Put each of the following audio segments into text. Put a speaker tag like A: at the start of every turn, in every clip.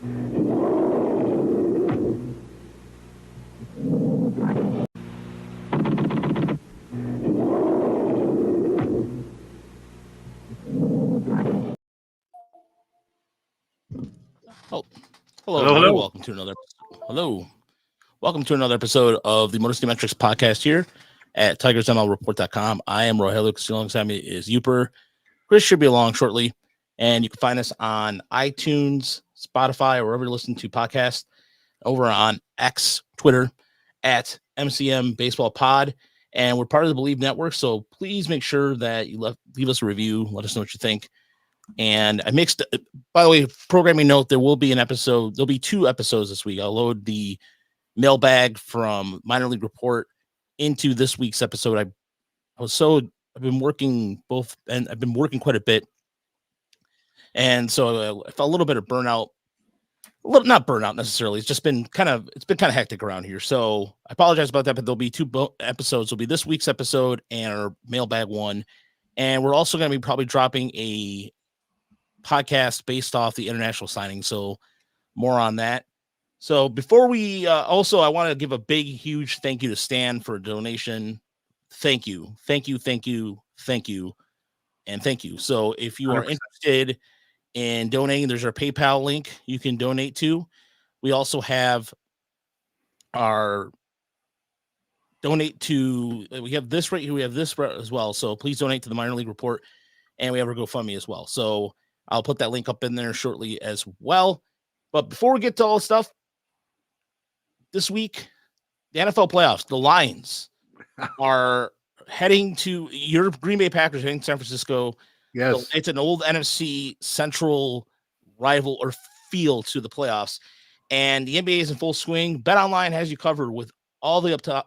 A: Oh,
B: Hello,
A: everybody.
B: hello.
A: Welcome to another episode of the Motor Metrics podcast here at TigersMLReport.com. I am Rogelio. Alongside me is Uper. Chris should be along shortly, and you can find us on iTunes, Spotify, or wherever you listen to podcasts. Over on X, Twitter, at MCM Baseball Pod, and we're part of the Believe Network. So please make sure that you leave us a review. Let us know what you think. And I mixed, by the way, programming note, there will be an episode. There'll be 2 episodes this week. I'll load the mailbag from Minor League Report into this week's episode. I've been working both, and I've been working quite a bit. And so I felt a little bit of burnout. Not burnout necessarily. It's been kind of hectic around here. So I apologize about that, but there'll be 2 episodes. There'll be this week's episode and our mailbag one. And we're also going to be probably dropping a podcast based off the international signing. So more on that. So before we I want to give a big, huge thank you to Stan for a donation. Thank you. And thank you. So if you are 100%. Interested in donating, there's our PayPal link you can donate to. We also have our donate to, we have this right here. We have this as well. So please donate to the Minor League Report, and we have our GoFundMe as well. So I'll put that link up in there shortly as well. But before we get to all the stuff, this week, the NFL playoffs, the Lions are heading to your Green Bay Packers heading to San Francisco.
B: Yes.
A: So it's an old NFC Central rival or field to the playoffs. And the NBA is in full swing. BetOnline has you covered with all the up to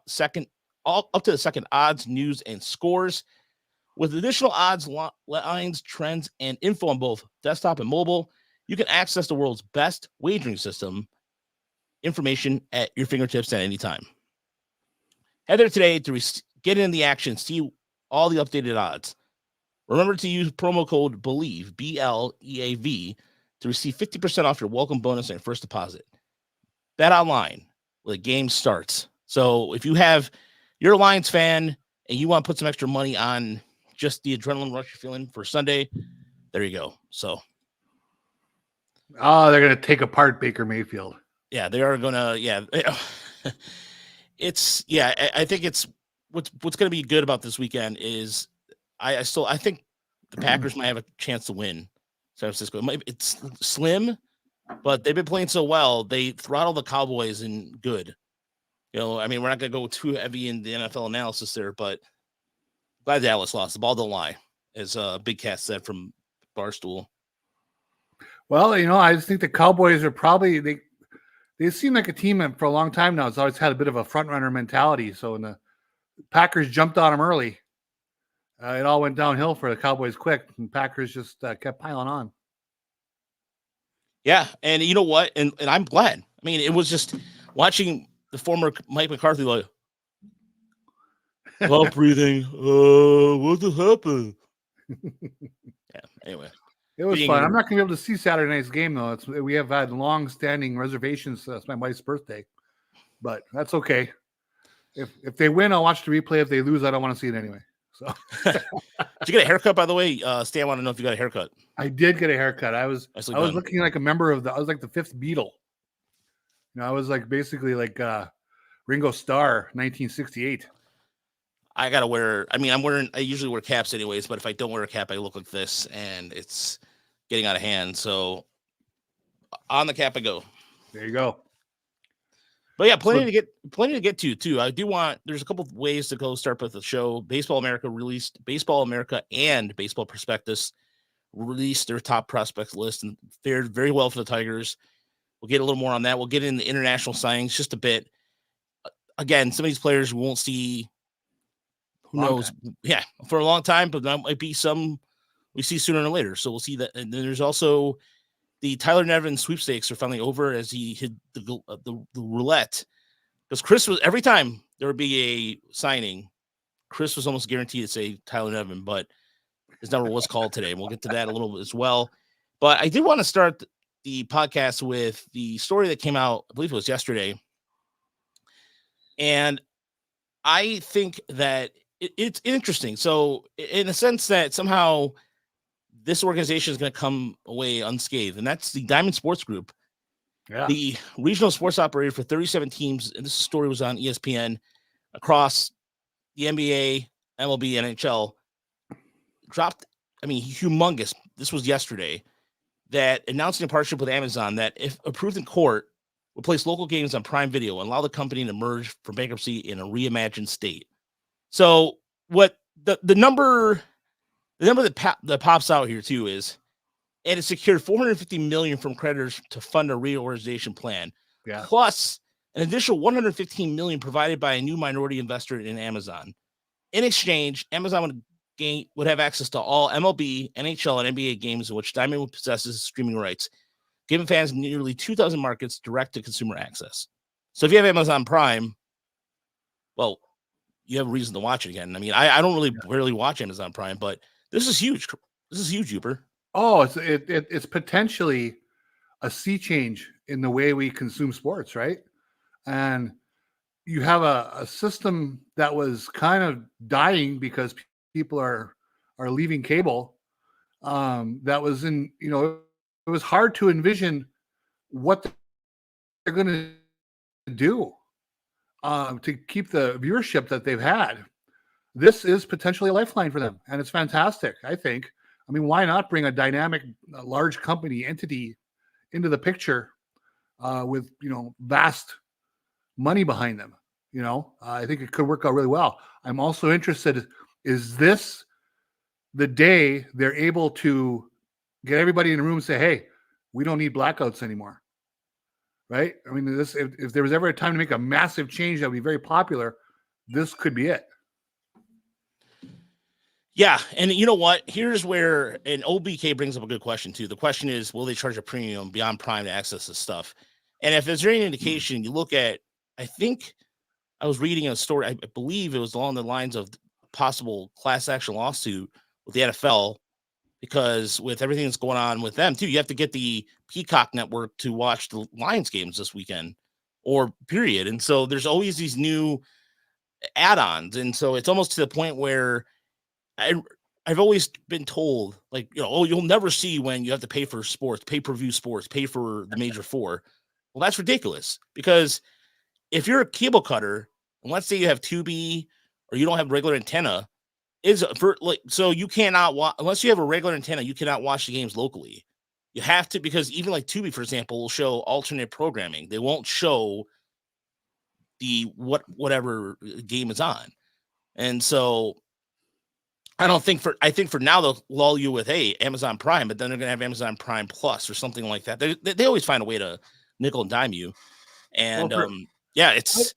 A: the second odds, news, and scores. With additional odds, lines, trends, and info on both desktop and mobile, you can access the world's best wagering system information at your fingertips at any time. Head there today to get in the action, see all the updated odds. Remember to use promo code BELIEVE, BLEAV, to receive 50% off your welcome bonus and first deposit. Bet online where the game starts. So if you're a Lions fan and you want to put some extra money on just the adrenaline rush you're feeling for Sunday, there you go. So,
B: they're going to take apart Baker Mayfield.
A: Yeah, they are going to. Yeah, I think it's what's going to be good about this weekend is I think the Packers might have a chance to win San Francisco. It's slim, but they've been playing so well. They throttle the Cowboys and good. I mean, we're not going to go too heavy in the NFL analysis there, but glad Dallas lost. The ball don't lie, as Big Cat said from Barstool.
B: Well, I just think the Cowboys are probably they seem like a team for a long time now. It's always had a bit of a front runner mentality. So when the Packers jumped on them early, it all went downhill for the Cowboys quick, and Packers just kept piling on.
A: Yeah, and you know what? And I'm glad. I mean, it was just watching the former Mike McCarthy like, stop breathing. What just happened? Yeah. Anyway,
B: it was fun. I'm not going to be able to see Saturday night's game though. We have had long-standing reservations. That's my wife's birthday, but that's okay. If they win, I'll watch the replay. If they lose, I don't want to see it anyway. So,
A: did you get a haircut? By the way, Stan, I want to know if you got a haircut.
B: I did get a haircut. I was looking like a member of I was like the 5th Beatle. I was like basically like Ringo Starr, 1968.
A: I usually wear caps anyways, but if I don't wear a cap, I look like this, and it's getting out of hand. So on the cap I go.
B: There you go.
A: But yeah, plenty to get to too. I do want. There's a couple of ways to go start with the show. Baseball America and Baseball Prospectus released their top prospects list and fared very well for the Tigers. We'll get a little more on that. We'll get in the international signings just a bit. Again, some of these players we won't see. Who knows? Yeah, for a long time, but that might be some we see sooner than later. So we'll see that. And then there's also the Tyler Nevin sweepstakes are finally over as he hit the roulette. Because Chris was, every time there would be a signing, Chris was almost guaranteed to say Tyler Nevin, but his number was called today. And we'll get to that a little bit as well. But I did want to start the podcast with the story that came out, I believe it was yesterday. And I think that it's interesting. So in a sense that somehow this organization is going to come away unscathed, and that's the Diamond Sports Group.
B: Yeah.
A: The regional sports operator for 37 teams, and this story was on ESPN, across the NBA, MLB, NHL, dropped, humongous. This was yesterday, that announcing a partnership with Amazon that, if approved in court, will place local games on Prime Video and allow the company to emerge from bankruptcy in a reimagined state. So what the number that pops out here too is, and it secured $450 million from creditors to fund a reorganization plan, plus an additional $115 million provided by a new minority investor in Amazon. In exchange, Amazon would have access to all MLB, NHL, and NBA games in which Diamond possesses streaming rights, giving fans nearly 2,000 markets direct-to-consumer access. So if you have Amazon Prime, well, you have a reason to watch it again. I mean, I don't really watch Amazon Prime, but this is huge. This is huge, Uber.
B: Oh, it's potentially a sea change in the way we consume sports, right? And you have a system that was kind of dying because people are leaving cable. That was in, it was hard to envision what they're going to do to keep the viewership that they've had. This is potentially a lifeline for them, and it's fantastic, I think. I mean, why not bring a dynamic, large company entity into the picture with, vast money behind them? I think it could work out really well. I'm also interested, is this the day they're able to get everybody in the room and say, hey, we don't need blackouts anymore, right? I mean, if there was ever a time to make a massive change that would be very popular, this could be it.
A: Yeah, and you know what? Here's where, and OBK brings up a good question too. The question is, will they charge a premium beyond Prime to access this stuff? And if there's any indication, you look at, I think I was reading a story, I believe it was along the lines of possible class action lawsuit with the NFL, because with everything that's going on with them too, you have to get the Peacock network to watch the Lions games this weekend, or period. And so there's always these new add-ons. And so it's almost to the point where I've always been told, like, you'll never see when you have to pay for sports, pay-per-view sports, pay for the major four. Well, that's ridiculous, because if you're a cable cutter, and let's say you have Tubi or you don't have regular antenna, so you cannot watch, unless you have a regular antenna, you cannot watch the games locally. You have to, because even like Tubi, for example, will show alternate programming. They won't show the whatever game is on. And so I think for now they'll lull you with, hey, Amazon Prime, but then they're gonna have Amazon Prime Plus or something like that. They always find a way to nickel and dime you. And it's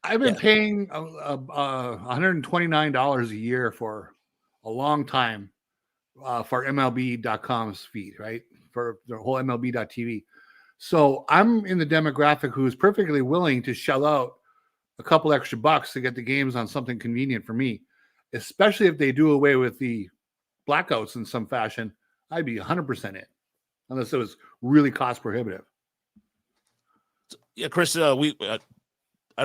B: I've been paying $129 a year for a long time for MLB.com's feed, right? For the whole MLB.tv. So I'm in the demographic who is perfectly willing to shell out a couple extra bucks to get the games on something convenient for me, especially if they do away with the blackouts in some fashion. I'd be 100% in, unless it was really cost prohibitive.
A: Yeah, Chris, I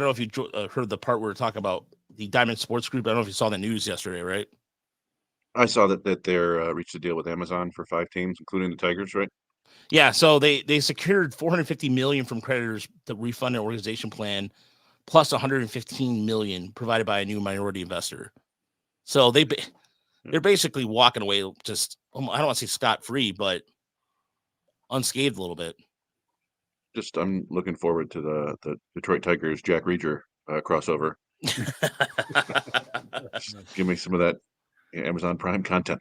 A: don't know if you heard the part where we're talking about the Diamond Sports Group. I don't know if you saw the news yesterday, right?
C: I saw that they're reached a deal with Amazon for 5 teams, including the Tigers, right?
A: Yeah, so they secured $450 million from creditors to refund an organization plan, plus $115 million provided by a new minority investor. So they're basically walking away, just, I don't want to say scot-free, but unscathed a little bit.
C: I'm looking forward to the Detroit Tigers Jack Reacher crossover. Give me some of that Amazon Prime content.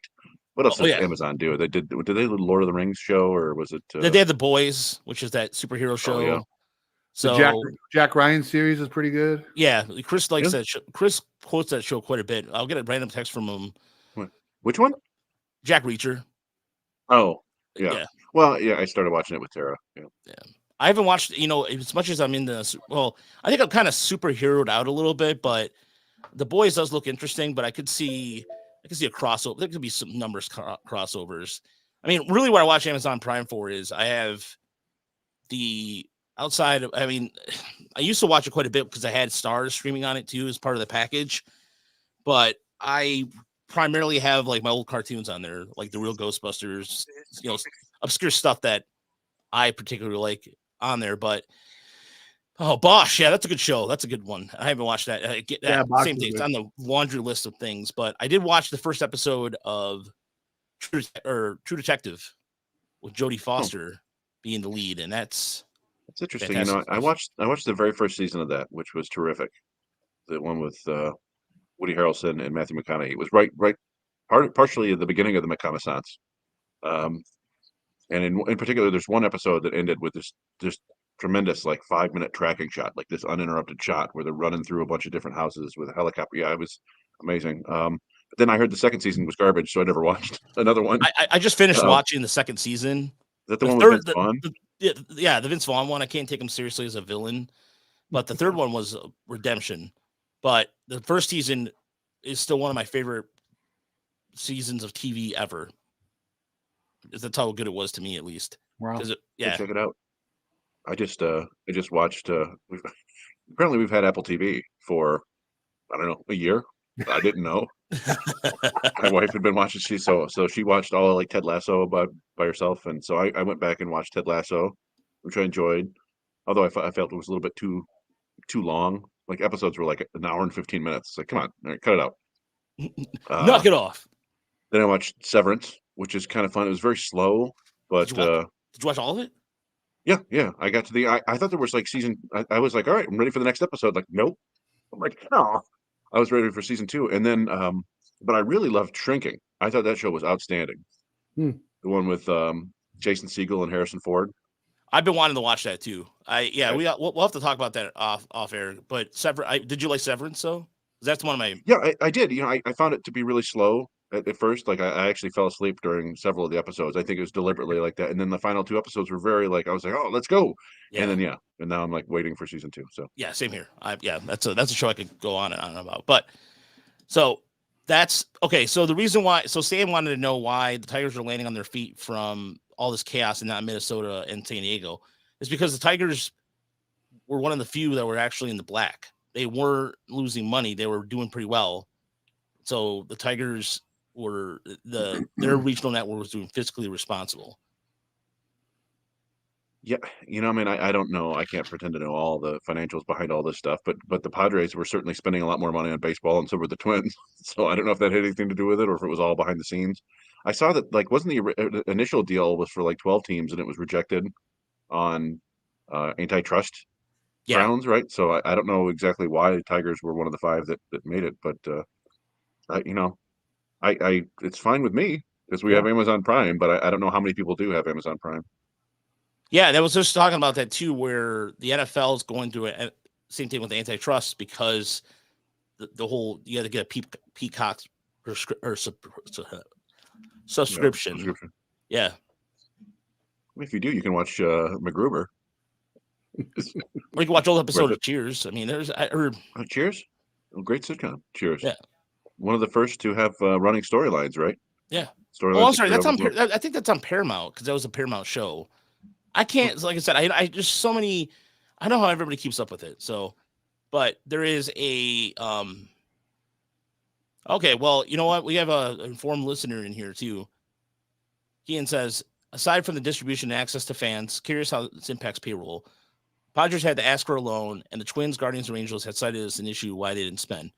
C: What else does Amazon do? Did they do Lord of the Rings show, or was it?
A: They had The Boys, which is that superhero show.
B: Yeah. So the Jack Ryan series is pretty good.
A: Yeah, Chris likes that show. Chris quotes that show quite a bit. I'll get a random text from him.
C: Which one?
A: Jack Reacher.
C: Oh, yeah. Well, yeah, I started watching it with Tara. Yeah.
A: I haven't watched, as much as I'm in I think I'm kind of superheroed out a little bit, but The Boys does look interesting, but I could see a crossover. There could be some numbers crossovers. I mean, really what I watch Amazon Prime for is I have the outside of, I mean, I used to watch it quite a bit because I had Stars streaming on it too as part of the package, but I primarily have like my old cartoons on there, like the real Ghostbusters, obscure stuff that I particularly like on there. But Bosch, yeah, that's a good show. That's a good one. I haven't watched that. I get that same thing. It's on the laundry list of things, but I did watch the first episode of True Detective with Jodie Foster being the lead, and that's
C: interesting. I watched the very first season of that, which was terrific. The one with Woody Harrelson and Matthew McConaughey. It was partially at the beginning of the reconnaissance. And in particular, there's one episode that ended with this tremendous 5-minute tracking shot, like this uninterrupted shot where they're running through a bunch of different houses with a helicopter. Yeah, it was amazing. But then I heard the second season was garbage, so I never watched another one.
A: I just finished watching the second season.
C: Is that the one with Vince Vaughn?
A: Yeah, the Vince Vaughn one. I can't take him seriously as a villain, but the third one was redemption. But the first season is still one of my favorite seasons of TV ever. That's how good it was to me, at least.
B: Wow.
A: Yeah.
C: Check it out. I just watched. Apparently, we've had Apple TV for I don't know a year. I didn't know. My wife had been watching. So she watched all of Ted Lasso by herself, and so I went back and watched Ted Lasso, which I enjoyed. Although I felt it was a little bit too long. Episodes were an hour and 15 minutes. It's come on, all right, cut it out.
A: Knock it off.
C: Then I watched Severance, which is kind of fun. It was very slow, but
A: did you watch all of it?
C: Yeah. I got to I thought there was season. I was like, all right, I'm ready for the next episode. Nope. I'm like, no. I was ready for season 2, and then, but I really loved Shrinking. I thought that show was outstanding. The one with Jason Segel and Harrison Ford.
A: I've been wanting to watch that too. We'll have to talk about that off air. But did you like Severance though? That's one of my.
C: Yeah, I did. I found it to be really slow at first. I actually fell asleep during several of the episodes. I think it was deliberately like that. And then the final 2 episodes were very I was like, oh, let's go. Yeah. And then and now I'm waiting for season 2. So
A: yeah, same here. That's a show I could go on and on about. But so that's okay. So the reason why, Sam wanted to know why the Tigers are landing on their feet from all this chaos in not Minnesota and San Diego is because the Tigers were one of the few that were actually in the black. They weren't losing money. They were doing pretty well. So the Tigers were their regional network was doing fiscally responsible.
C: Yeah. I don't know. I can't pretend to know all the financials behind all this stuff, but the Padres were certainly spending a lot more money on baseball, and so were the Twins. So I don't know if that had anything to do with it or if it was all behind the scenes. I saw that wasn't the initial deal was for 12 teams, and it was rejected on antitrust grounds, right? So I don't know exactly why the Tigers were one of the 5 that made it, but it's fine with me because we have Amazon Prime, but I don't know how many people do have Amazon Prime.
A: Yeah, that was just talking about that too, where the NFL is going through it. Same thing with antitrust because the whole you got to get a Peacock subscription. Yeah.
C: If you do, you can watch MacGruber.
A: Or you can watch old episode of Cheers. I mean,
C: Cheers, great sitcom. Cheers.
A: Yeah.
C: One of the first to have running storylines, right?
A: Yeah. I'm sorry. That's on. I think that's on Paramount because that was a Paramount show. I can't, like I said, I just so many. I don't know how everybody keeps up with it. So, but there is a. Okay, well, you know what? We have an informed listener in here too. Ian says, aside from the distribution and access to fans, curious how this impacts payroll. Padres had to ask for a loan, and the Twins, Guardians, and Angels had cited as an issue why they didn't spend.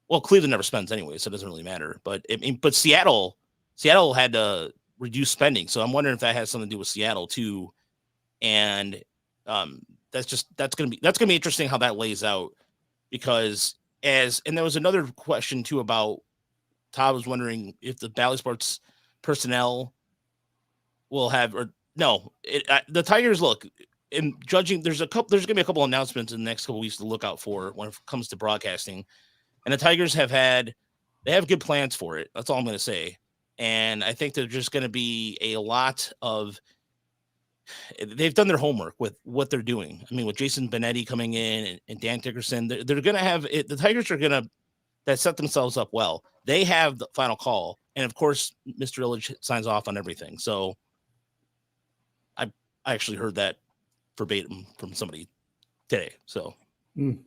A: Well, Cleveland never spends anyway, so it doesn't really matter. But Seattle had to reduce spending, so I'm wondering if that has something to do with Seattle too. And that's gonna be interesting how that lays out because and there was another question too about Todd was wondering if the Bally Sports personnel will have the Tigers look. In judging, there's gonna be a couple announcements in the next couple weeks to look out for when it comes to broadcasting, and the Tigers have good plans for it. That's all I'm gonna say, and I think there's just gonna be a lot of. They've done their homework with what they're doing. I mean, with Jason Benetti coming in and Dan Dickerson, they're gonna have it. The Tigers are gonna set themselves up well. They have the final call, and of course, Mr. Illich signs off on everything. So, I actually heard that verbatim from somebody today. So,
B: Mm.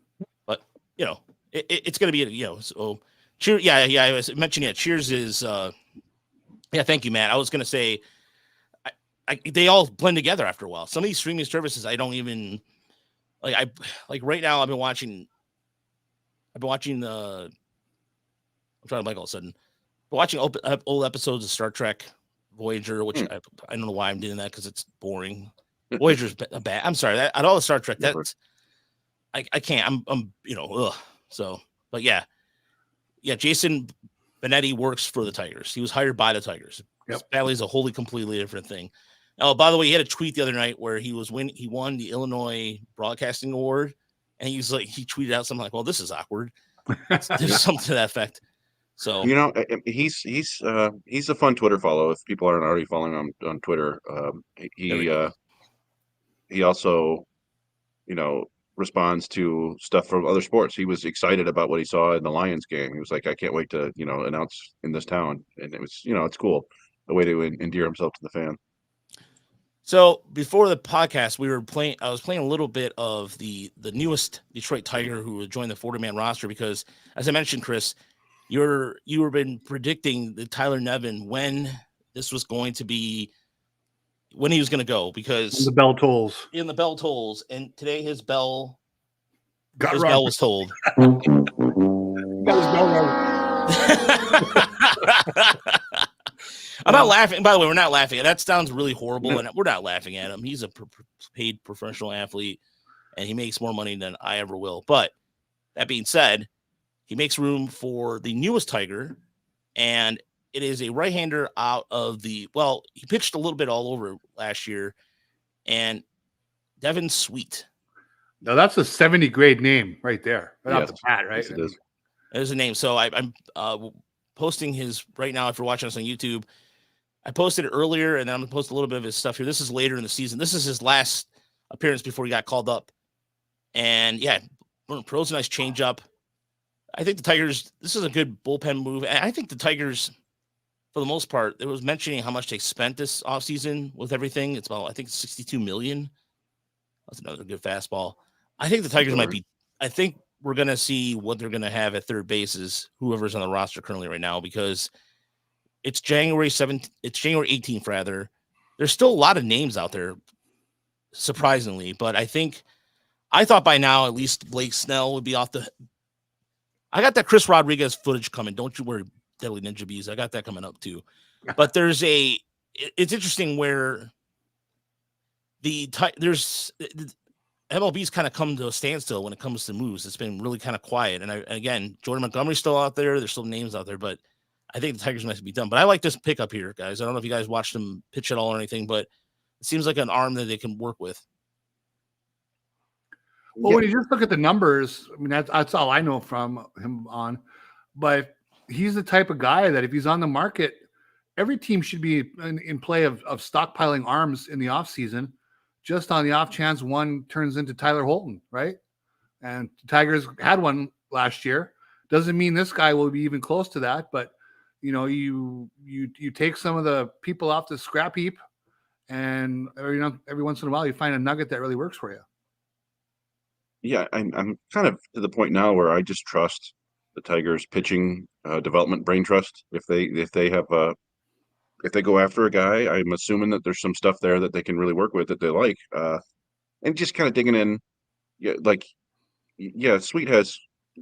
A: but you know, it's going to be, you know, so cheer. Yeah. I was mentioning, Cheers is, yeah, thank you, Matt. I was going to say, they all blend together after a while. Some of these streaming services, I don't even like right now. I've been watching I'm trying to blank all of a sudden. Watching old episodes of Star Trek Voyager, which I don't know why I'm doing that because it's boring. Voyager's bad. I'm sorry. Out all the Star Trek, that's I can't. I'm you know, ugh. So, but yeah. Jason Benetti works for the Tigers. He was hired by the Tigers.
B: Yep.
A: Valley's a wholly, completely different thing. Oh, by the way, he had a tweet the other night where he won the Illinois Broadcasting Award, and he tweeted out something like, "Well, this is awkward." There's something to that effect. So,
C: you know, he's a fun Twitter follow. If people aren't already following him on Twitter, he also, you know, responds to stuff from other sports. He was excited about what he saw in the Lions game. He was like, I can't wait to, you know, announce in this town. And it was, you know, it's cool, a way to endear himself to the fan.
A: So before the podcast, I was playing a little bit of the newest Detroit Tiger who joined the 40-man roster, because as I mentioned, Chris, you were been predicting the Tyler Nevin when this was going to be, when he was going to go, because
B: the bell tolls.
A: And today his bell was tolled. I'm not laughing. By the way, we're not laughing. That sounds really horrible, and we're not laughing at him. He's a paid professional athlete, and he makes more money than I ever will. But that being said, he makes room for the newest Tiger, and it is a right-hander out of he pitched a little bit all over last year, and Devin Sweet.
B: Now that's a 70 grade name right there. Right off the bat, right?
C: Yes, it is.
A: There's a name. So I'm posting his right now. If you're watching us on YouTube, I posted it earlier, and then I'm going to post a little bit of his stuff here. This is later in the season. This is his last appearance before he got called up. And yeah, throws a nice changeup. I think the Tigers, this is a good bullpen move. And I think the Tigers, for the most part, it was mentioning how much they spent this offseason with everything. It's about, I think, $62 million. That's another good fastball. I think the Tigers I think we're going to see what they're going to have at third bases, whoever's on the roster currently right now, because it's January 18th, rather. There's still a lot of names out there, surprisingly, but I thought by now at least Blake Snell would be off the. I got that Chris Rodriguez footage coming. Don't you worry, Deadly Ninja Bees. I got that coming up too. But it's interesting where MLB's kind of come to a standstill when it comes to moves. It's been really kind of quiet. And again, Jordan Montgomery's still out there. There's still names out there, but I think the Tigers might be done. But I like this pickup here, guys. I don't know if you guys watched him pitch at all or anything, but it seems like an arm that they can work with.
B: Well, when you just look at the numbers, I mean, that's all I know from him on. But he's the type of guy that if he's on the market, every team should be in play of stockpiling arms in the offseason, just on the off chance one turns into Tyler Holton, right? And the Tigers had one last year. Doesn't mean this guy will be even close to that, but you know, you take some of the people off the scrap heap, and every once in a while you find a nugget that really works for you.
C: Yeah, I'm kind of to the point now where I just trust the Tigers pitching development brain trust. If they go after a guy, I'm assuming that there's some stuff there that they can really work with that they like, and just kind of digging in. Sweet has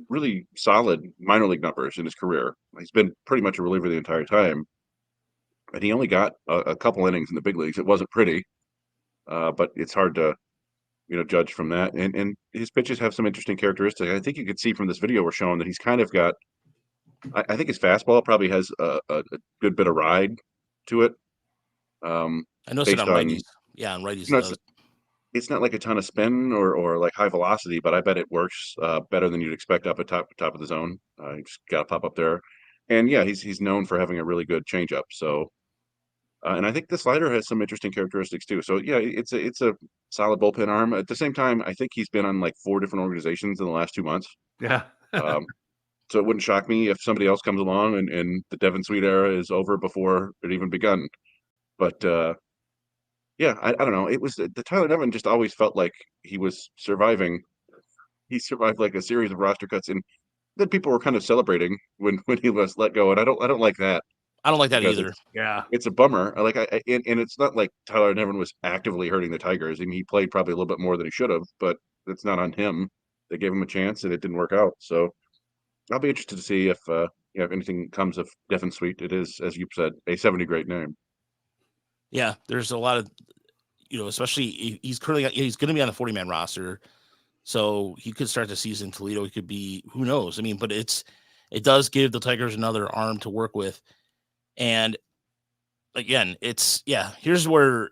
C: really solid minor league numbers in his career. He's been pretty much a reliever the entire time, and he only got a couple innings in the big leagues. It wasn't pretty, but it's hard to judge from that. And his pitches have some interesting characteristics. I think you could see from this video we're showing that he's kind of got. I think his fastball probably has a good bit of ride to it.
A: I know it's on righties. Yeah, on righties.
C: It's not like a ton of spin or like high velocity, but I bet it works better than you'd expect up at top of the zone. You just got to pop up there, and yeah, he's known for having a really good changeup. So, and I think the slider has some interesting characteristics too. So yeah, it's a solid bullpen arm. At the same time, I think he's been on like 4 different organizations in the last 2 months.
B: Yeah.
C: So it wouldn't shock me if somebody else comes along and the Devin Sweet era is over before it even begun. But yeah, I don't know. It was the Tyler Nevin just always felt like he was surviving. He survived like a series of roster cuts, and then people were kind of celebrating when he was let go, and I don't like that
A: I don't like that
C: because
A: either.
B: Yeah.
C: it's a bummer. And it's not like Tyler Nevin was actively hurting the Tigers. I mean, he played probably a little bit more than he should have, but it's not on him. They gave him a chance, and it didn't work out. So I'll be interested to see if anything comes of Devin Sweet. It is, as you said, a 70 great name.
A: Yeah, there's a lot of, especially he's going to be on the 40-man roster. So he could start the season in Toledo. He could be, who knows? I mean, but it does give the Tigers another arm to work with. And again, here's where,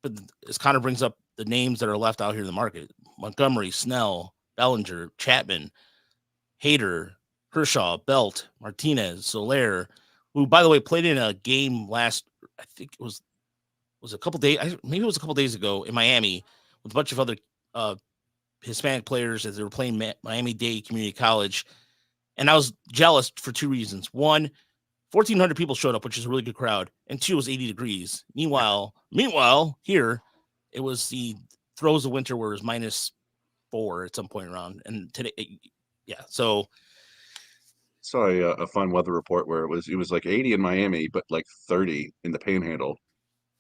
A: but this kind of brings up the names that are left out here in the market: Montgomery, Snell, Bellinger, Chapman, Hader, Kershaw, Belt, Martinez, Soler, who, by the way, played in a game last, I think it was a couple days, maybe it was a couple days ago in Miami with a bunch of other Hispanic players as they were playing Miami-Dade Community College. And I was jealous for two reasons. One, 1,400 people showed up, which is a really good crowd. And two, it was 80 degrees. Meanwhile, here, it was the throes of winter where it was -4 at some point around. And today, so.
C: Saw a fun weather report where it was like 80 in Miami, but like 30 in the Panhandle.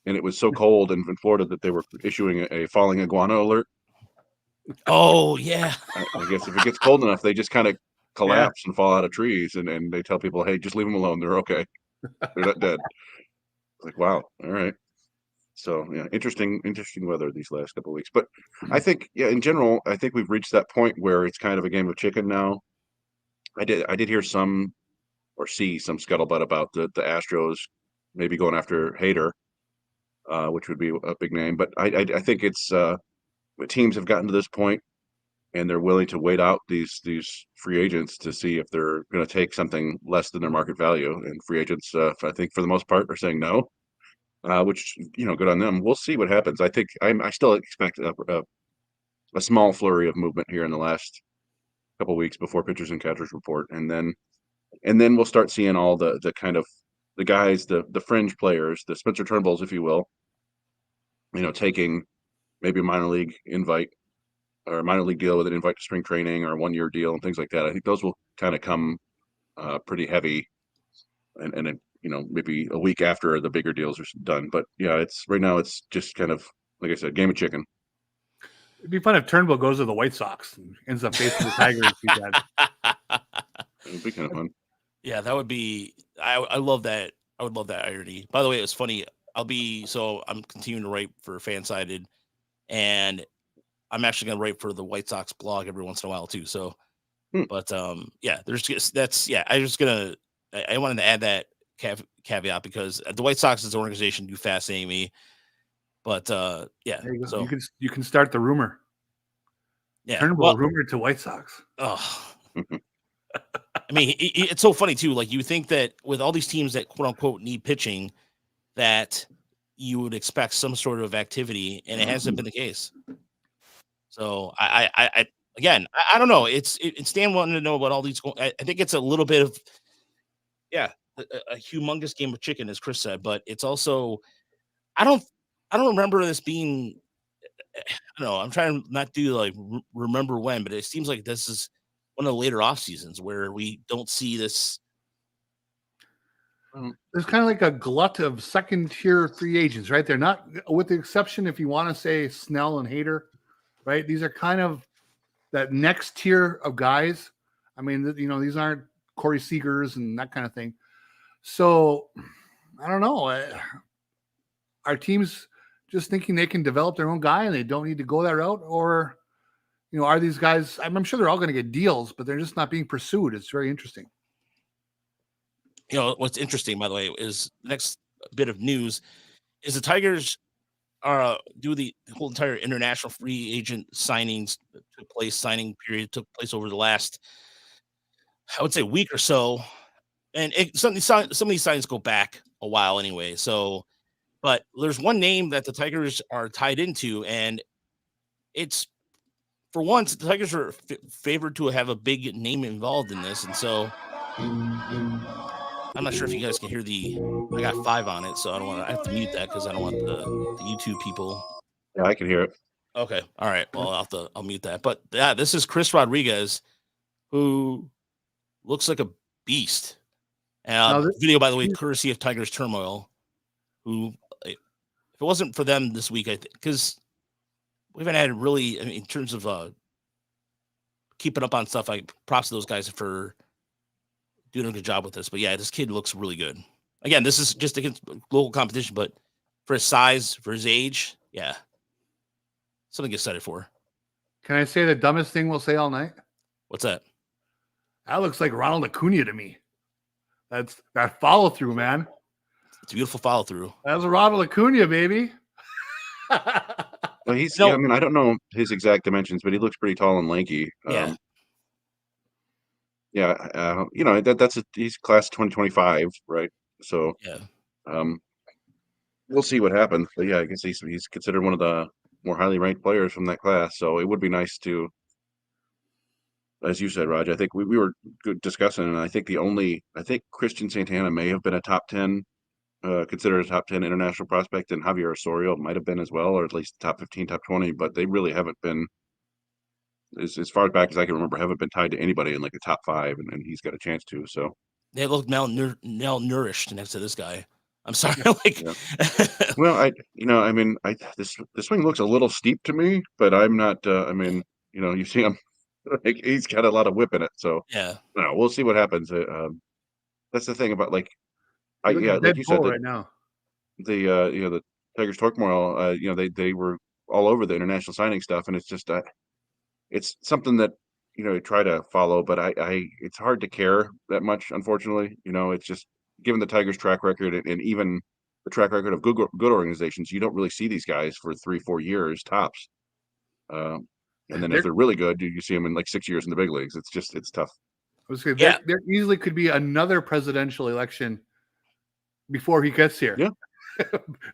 C: And it was so cold in Florida that they were issuing a falling iguana alert.
A: Oh, yeah.
C: I guess if it gets cold enough, they just kind of collapse and fall out of trees, and they tell people, hey, just leave them alone. They're okay. They're not dead. Like, wow. All right. So yeah, interesting weather these last couple of weeks. But I think, in general, I think we've reached that point where it's kind of a game of chicken now. I did hear see some scuttlebutt about the Astros maybe going after Hader, which would be a big name. But I think it's teams have gotten to this point, and they're willing to wait out these free agents to see if they're going to take something less than their market value. And free agents, I think, for the most part, are saying no, which good on them. We'll see what happens. I think I still expect a small flurry of movement here in the last couple of weeks before pitchers and catchers report, and then we'll start seeing all the kind of the guys, the fringe players, the Spencer Turnbulls, if you will, taking maybe a minor league invite or a minor league deal with an invite to spring training or a 1-year deal and things like that. I think those will kind of come pretty heavy, and maybe a week after the bigger deals are done. But yeah, it's right now it's just kind of, like I said, game of chicken.
B: It'd be fun if Turnbull goes to the White Sox and ends up facing the Tigers.
C: It would be kind of fun.
A: Yeah, that would be. I love that. I would love that irony. By the way, it was funny. I'm continuing to write for Fansided, and I'm actually going to write for the White Sox blog every once in a while too. So, but there's just I wanted to add that caveat because the White Sox as an organization do fascinate me. But so
B: you can start the rumor.
A: Yeah,
B: Turnbull rumored to White Sox.
A: Oh. I mean, it's so funny too. Like, you think that with all these teams that quote unquote need pitching, that you would expect some sort of activity, and it hasn't been the case. So I don't know. It's Stan wanting to know about all these. I think it's a little bit of a humongous game of chicken, as Chris said, but it's also I don't remember this being. I don't know. I'm trying to not do like remember when, but it seems like this is one of the later off seasons where we don't see this.
B: There's kind of like a glut of second tier free agents, right? They're not, with the exception, if you want to say Snell and Hader, right? These are kind of that next tier of guys. I mean, these aren't Corey Seagers and that kind of thing. So I don't know. Our teams just thinking they can develop their own guy and they don't need to go that route, or are these guys? I'm sure they're all going to get deals, but they're just not being pursued. It's very interesting.
A: What's interesting, by the way, is the next bit of news is the Tigers do the whole entire international free agent signings signing period took place over the last, I would say, week or so, and some of these signings go back a while anyway. So, but there's one name that the Tigers are tied into, and it's, for once, the Tigers are favored to have a big name involved in this, and so I'm not sure if you guys can hear I got 5 on it, so I have to mute that because I don't want the YouTube people.
C: Yeah, I can hear it.
A: Okay. All right. Well, I'll mute that. But yeah, this is Chris Rodriguez, who looks like a beast. Video, by the way, courtesy of Tigers Turmoil, who, if it wasn't for them this week, I think, because we haven't had really, I mean, in terms of keeping up on stuff, props to those guys for doing a good job with this. But yeah, this kid looks really good. Again, this is just against local competition, but for his size, for his age, yeah, something to get excited for.
B: Can I say the dumbest thing we'll say all night?
A: What's that?
B: That looks like Ronald Acuna to me. That's that follow through, man.
A: It's a beautiful follow through.
B: That's a Ronald Acuna, baby.
C: Well, he's. I mean, I don't know his exact dimensions, but he looks pretty tall and lanky.
A: Yeah.
C: He's class 2025, right? So
A: yeah.
C: We'll see what happens. But yeah, I guess he's considered one of the more highly ranked players from that class. So it would be nice to, as you said, Raj, I think we were discussing, and I think Christian Santana may have been a top 10, considered a top 10 international prospect, and Javier Osorio might have been as well, or at least top 15, top 20, but they really haven't been, as far back as I can remember, haven't been tied to anybody in like the top 5, and he's got a chance to. So
A: they look malnourished next to this guy. I'm sorry.
C: Well, this swing looks a little steep to me, but I'm not. You see him, like, he's got a lot of whip in it. So
A: yeah,
C: we'll see what happens. That's the thing about like you said
B: right now.
C: The Tigers Turmoil, they were all over the international signing stuff, and it's just it's something that try to follow, but it's hard to care that much, unfortunately. It's just, given the Tigers' track record and even the track record of good organizations, you don't really see these guys for 3-4 years tops. And then if they're really good, you see them in like 6 years in the big leagues. It's tough.
B: I was saying, there easily could be another presidential election before he gets here.
C: Yeah.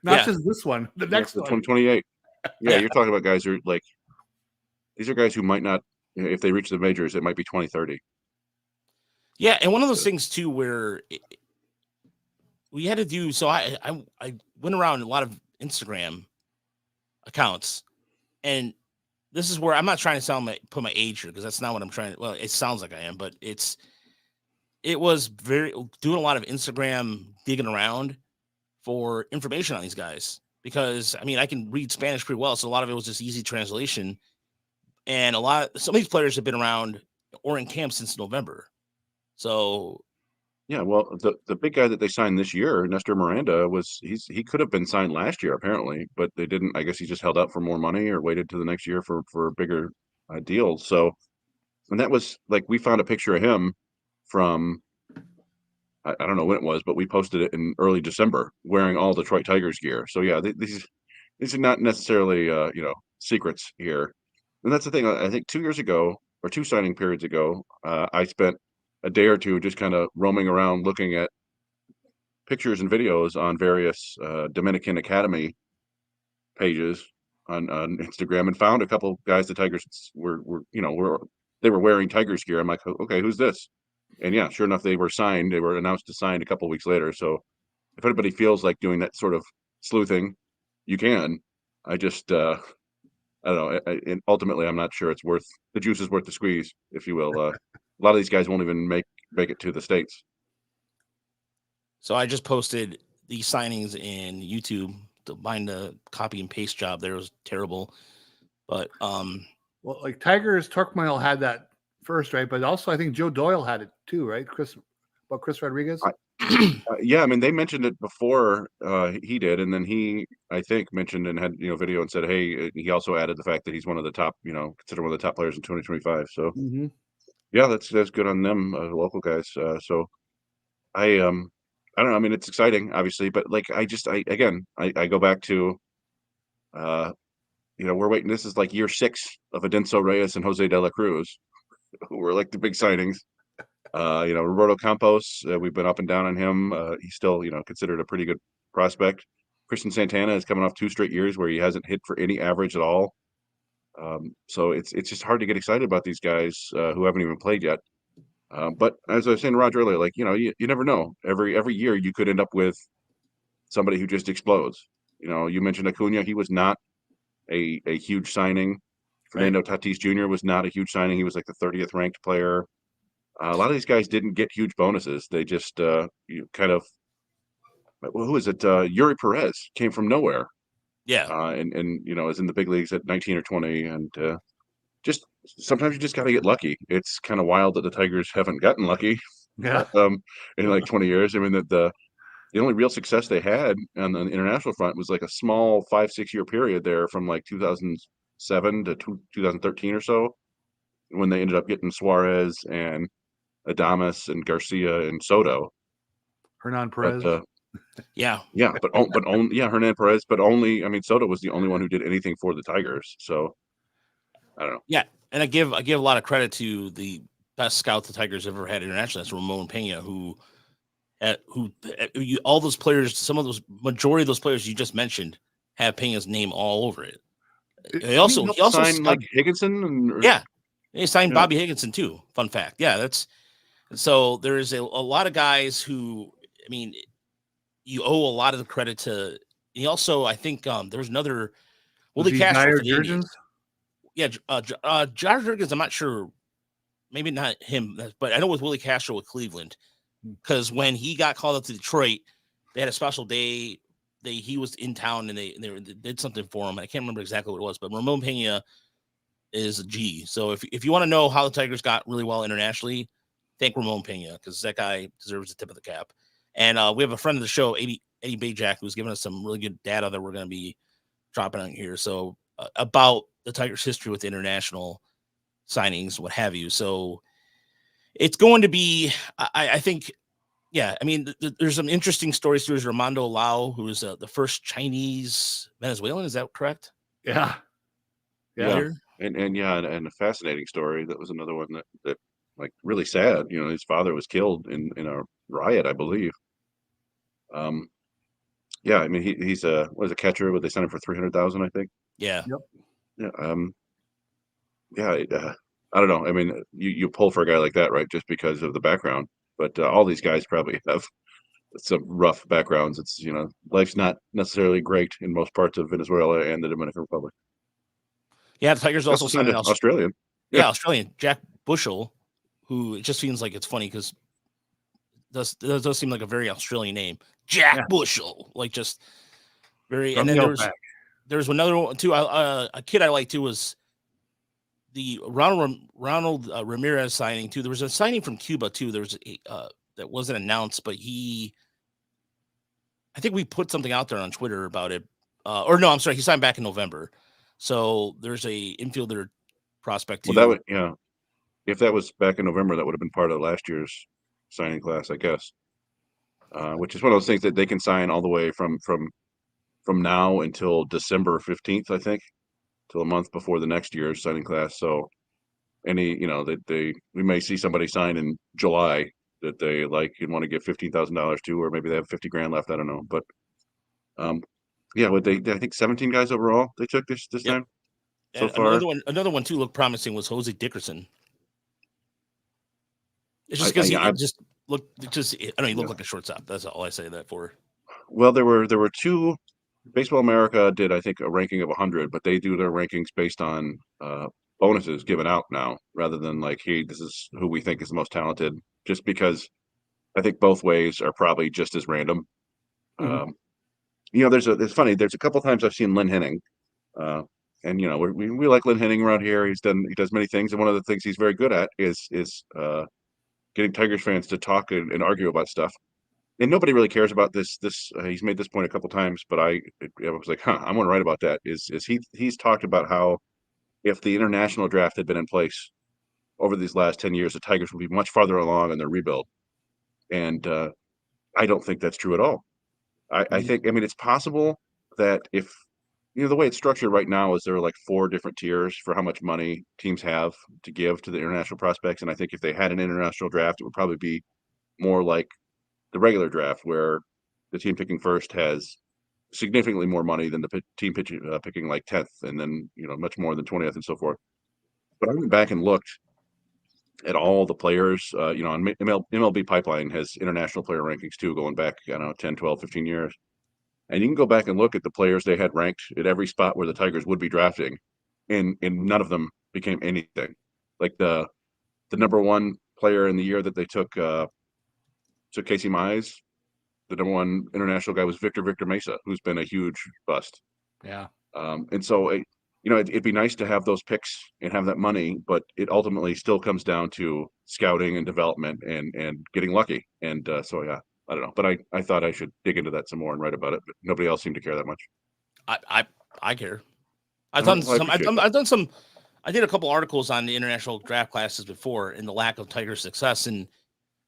B: Not just this one, the next one.
C: 2028. Yeah, you're talking about guys who are like, these are guys who might not, if they reach the majors, it might be 2030.
A: Yeah, and one of those things too where we had to do. So I went around a lot of Instagram accounts, and this is where I'm not trying to put my age here, because that's not what I'm trying to. Well, it sounds like I am, but it was doing a lot of Instagram digging around for information on these guys, because I mean, I can read Spanish pretty well, so a lot of it was just easy translation. And some of these players have been around or in camp since November. So,
C: yeah, well, the big guy that they signed this year, Nestor Miranda, he could have been signed last year apparently, but they didn't. I guess he just held out for more money or waited to the next year for a bigger deal. So, and that was like, we found a picture of him from, I don't know when it was, but we posted it in early December wearing all Detroit Tigers gear. So yeah, these are not necessarily secrets here. And that's the thing. I think 2 years ago, or 2 signing periods ago, I spent a day or two just kind of roaming around looking at pictures and videos on various Dominican Academy pages on Instagram, and found a couple guys the Tigers were wearing Tigers gear. I'm like, okay, who's this? And yeah, sure enough, they were signed. They were announced to sign a couple weeks later. So if anybody feels like doing that sort of sleuthing, you can. I just I don't know. And ultimately, I'm not sure the juice is worth the squeeze, if you will. A lot of these guys won't even make it to the States.
A: So I just posted these signings in YouTube. The copy and paste job there was terrible. But
B: well, like Tigers Turmoil had that first, right? But also I think Joe Doyle had it too, right? Chris Rodriguez.
C: Yeah, I mean, they mentioned it before he did, and then he, I think, mentioned and had video and said, hey, he also added the fact that he's one of the top, considered one of the top players in 2025. So yeah, that's good on them, local guys. So I don't know. I mean, it's exciting, obviously, but like I go back to we're waiting. This is like year 6 of Adenso Reyes and Jose De La Cruz, who were like the big signings. Roberto Campos, we've been up and down on him. He's still, considered a pretty good prospect. Christian Santana is coming off 2 straight years where he hasn't hit for any average at all. So it's just hard to get excited about these guys who haven't even played yet. But as I was saying to Roger earlier, like, you never know. Every year you could end up with somebody who just explodes. You mentioned Acuna. He was not a huge signing. Fernando Tatis Jr. was not a huge signing. He was like the 30th ranked player. A lot of these guys didn't get huge bonuses. They just kind of, who is it? Yuri Perez came from nowhere.
A: Yeah.
C: And is in the big leagues at 19 or 20, and just sometimes you just got to get lucky. It's kind of wild that the Tigers haven't gotten lucky.
B: Yeah.
C: In like 20 years. I mean, the only real success they had on the international front was like a small 5-6 year period there from like 2007 to 2013 or so, when they ended up getting Suarez and Adames and Garcia and Soto.
B: Hernan Perez.
C: But
A: Yeah.
C: but only Hernan Perez, but only, I mean, Soto was the only one who did anything for the Tigers. So I don't know.
A: Yeah, and I give a lot of credit to the best scout the Tigers ever had internationally. That's Ramon Pena, all those players, majority of those players you just mentioned have Pena's name all over it. He also
C: signed like Higginson.
A: He signed Bobby Higginson too. Fun fact. Yeah, so there is a lot of guys who, I mean, you owe a lot of the credit to. He also, I think, there was another Willie Castro for the Indians. Yeah, Josh Jurgens, I'm not sure. Maybe not him, but I know with Willie Castro with Cleveland, because when he got called up to Detroit, they had a special day. He was in town and they did something for him. I can't remember exactly what it was, but Ramon Pena is a G. So if you want to know how the Tigers got really well internationally, thank Ramon Pena, because that guy deserves the tip of the cap. And we have a friend of the show, Eddie Bajak, who's giving us some really good data that we're going to be dropping on here. So about the Tigers' history with international signings, what have you. So it's going to be, I think, yeah. I mean, there's some interesting stories. There's Armando Lau, who is the first Chinese Venezuelan. Is that correct?
B: Yeah.
C: And a fascinating story. That was another one that like really sad. His father was killed in a riot, I believe. I mean, he's a catcher, but they signed him for $300,000, I think.
A: Yeah.
B: Yep.
C: I don't know. I mean, you pull for a guy like that, right? Just because of the background, but all these guys probably have some rough backgrounds. It's, life's not necessarily great in most parts of Venezuela and the Dominican Republic.
A: Yeah, the Tigers also signed an
C: Australian.
A: Yeah, Australian, Jack Bushel, who it just seems like it's funny because does seem like a very Australian name. Jack Bushel, like just very.
B: From
A: and then there's another one too. A kid I like too was the Ronald Ramirez signing too. There was a signing from Cuba too. There was that wasn't announced, but I think we put something out there on Twitter about it. Or no, I'm sorry, he signed back in November. So there's a infielder prospect too.
C: Well, if that was back in November, that would have been part of last year's signing class, I guess. Which is one of those things that they can sign all the way from now until December 15th, I think, till a month before the next year's signing class. So we may see somebody sign in July that they like and want to give $15,000 to, or maybe they have $50,000 left. I don't know, but I think 17 guys overall they took this time. So far,
A: another one too looked promising was Jose Dickerson. It's just because he looked like a shortstop. That's all I say that for.
C: Well, there were two. Baseball America did, I think, a ranking of 100, but they do their rankings based on bonuses given out now, rather than like, hey, this is who we think is the most talented. Just because I think both ways are probably just as random.
B: Mm-hmm.
C: It's funny. There's a couple times I've seen Lynn Henning, and we like Lynn Henning around here. He does many things, and one of the things he's very good at is getting Tigers fans to talk and argue about stuff. And nobody really cares about this. He's made this point a couple times, but I was like, I want to write about that. He's talked about how if the international draft had been in place over these last 10 years, the Tigers would be much farther along in their rebuild. And I don't think that's true at all. I think, I mean, it's possible that if, the way it's structured right now is there are like 4 different tiers for how much money teams have to give to the international prospects. And I think if they had an international draft, it would probably be more like the regular draft, where the team picking first has significantly more money than the team picking like 10th, and then much more than 20th and so forth. But I went back and looked at all the players. You know, on MLB Pipeline has international player rankings too, going back, I don't know, 10, 12, 15 years. And you can go back and look at the players they had ranked at every spot where the Tigers would be drafting, and none of them became anything. Like the number one player in the year that they took Casey Mize, the number one international guy was Victor Mesa, who's been a huge bust.
B: Yeah.
C: And so, you know, it'd be nice to have those picks and have that money, but it ultimately still comes down to scouting and development and getting lucky. And so, yeah, I don't know, but I thought I should dig into that some more and write about it, but nobody else seemed to care that much.
A: I care. I've done some. I did a couple articles on the international draft classes before and the lack of Tiger success, and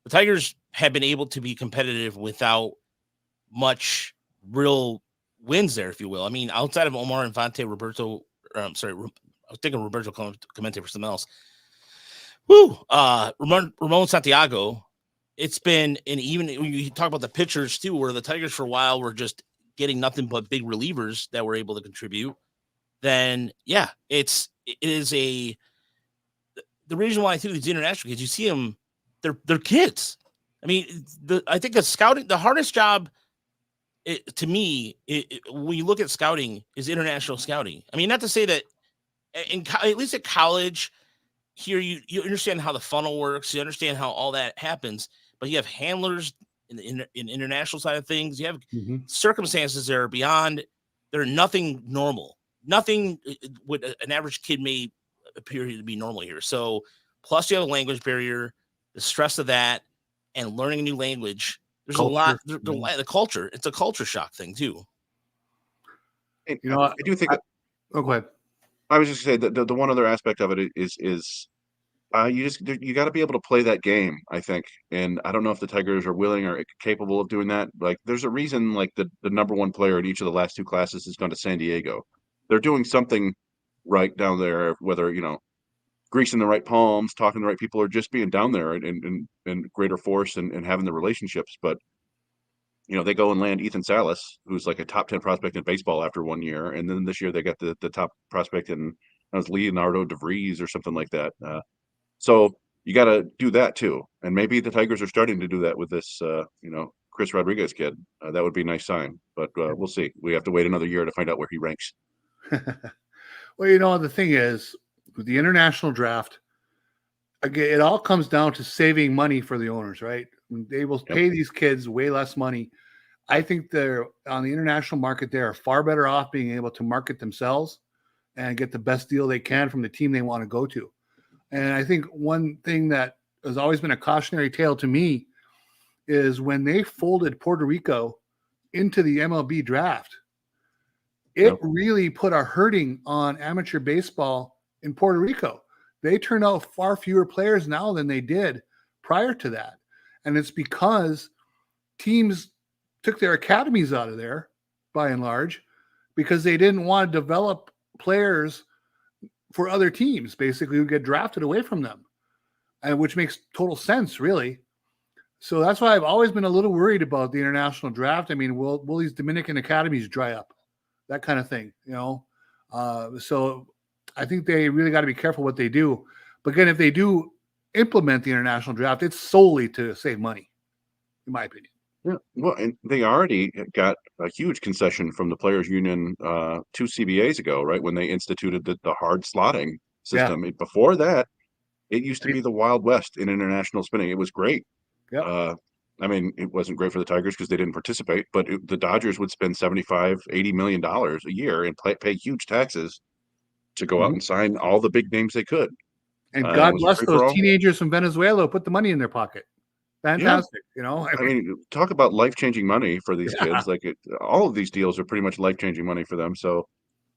A: the Tigers have been able to be competitive without much real wins there, if you will. I mean, outside of Omar Infante, Roberto, I was thinking Roberto Clemente for something else. Ramon Santiago. It's been, and even when you talk about the pitchers too, where the Tigers for a while were just getting nothing but big relievers that were able to contribute. Then yeah, it is the reason why I think these international kids, you see them, they're kids. I mean, I think the scouting, the hardest job to me, when you look at scouting, is international scouting. I mean, not to say that at least at college here, you understand how the funnel works, you understand how all that happens, but you have handlers in international side of things. You have circumstances that are beyond, they're nothing normal. Nothing what an average kid may appear to be normal here. So plus you have a language barrier, the stress of that, and learning a new language. There's culture. A lot. The culture. It's a culture shock thing too.
C: And, you know, I do think.
B: Go ahead.
C: I was just saying that the one other aspect of it is you got to be able to play that game, I think. And I don't know if the Tigers are willing or capable of doing that. Like, there's a reason, like the number one player in each of the last two classes has gone to San Diego. They're doing something right down there, whether, you know, greasing the right palms, talking to the right people, or just being down there in greater force and having the relationships. But, you know, they go and land Ethan Salas, who's like a top 10 prospect in baseball after 1 year. And then this year they got the top prospect in, that was Leonardo DeVries or something like that. So you got to do that too. And maybe the Tigers are starting to do that with this, you know, Chris Rodriguez kid. That would be a nice sign, but we'll see. We have to wait another year to find out where he ranks.
B: Well, you know, the thing is, with the international draft, again, it all comes down to saving money for the owners, right? They will pay these kids way less money. I think they're on the international market. They are far better off being able to market themselves and get the best deal they can from the team they want to go to. And I think one thing that has always been a cautionary tale to me is when they folded Puerto Rico into the MLB draft, it really put a hurting on amateur baseball in Puerto Rico. They turned out far fewer players now than they did prior to that. And it's because teams took their academies out of there, by and large, because they didn't want to develop players for other teams, basically, who get drafted away from them, and which makes total sense, really. So that's why I've always been a little worried about the international draft. I mean, will these Dominican academies dry up? That kind of thing, you know? So I think they really got to be careful what they do. But again, if they do implement the international draft, it's solely to save money, in my opinion.
C: Yeah, well, and they already got a huge concession from the Players Union 2 CBAs ago, right? When they instituted the hard slotting system. Before that, it used to be the Wild West in international spinning. It was great.
B: Yeah.
C: I mean, it wasn't great for the Tigers because they didn't participate, but the Dodgers would spend $75-80 million a year and pay huge taxes to go out and sign all the big names they could.
B: And God bless those teenagers from Venezuela who put the money in their pocket. Fantastic, you know.
C: I mean, talk about life-changing money for these kids. Like all of these deals are pretty much life-changing money for them. So,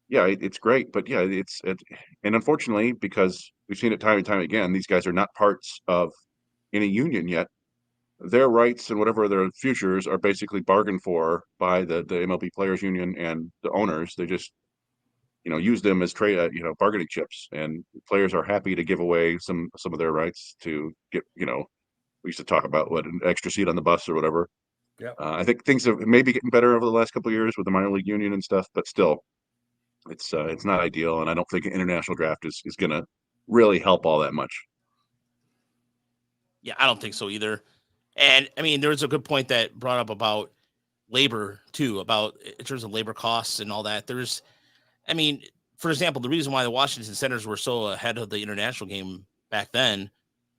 C: yeah, it's great. But yeah, and unfortunately, because we've seen it time and time again, these guys are not parts of any union yet. Their rights and whatever their futures are basically bargained for by the MLB Players Union and the owners. They just, you know, use them as trade, bargaining chips, and players are happy to give away some of their rights to get, you know, we used to talk about an extra seat on the bus or whatever.
B: Yeah.
C: I think things have maybe getting better over the last couple of years with the minor league union and stuff, but still, it's not ideal, and I don't think an international draft is going to really help all that much.
A: Yeah, I don't think so either. And I mean, there was a good point that brought up about labor too, about in terms of labor costs and all that. I mean, for example, the reason why the Washington Senators were so ahead of the international game back then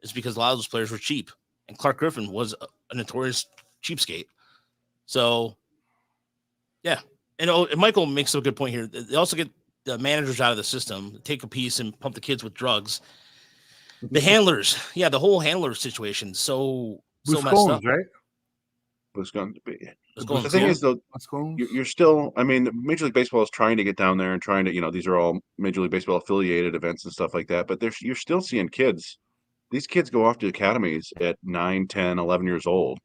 A: is because a lot of those players were cheap, and Clark Griffin was a notorious cheapskate. So, yeah, and Michael makes a good point here. They also get the managers out of the system, take a piece and pump the kids with drugs. The handlers, yeah, the whole handler situation, so messed up.
B: Buscones, right?
C: Was going to be.
A: It's going
C: The thing is, though,
B: Buscones.
C: you're still. I mean, Major League Baseball is trying to get down there and trying to. These are all Major League Baseball affiliated events and stuff like that. But you're still seeing kids. These kids go off to academies at 9, 10, 11 years old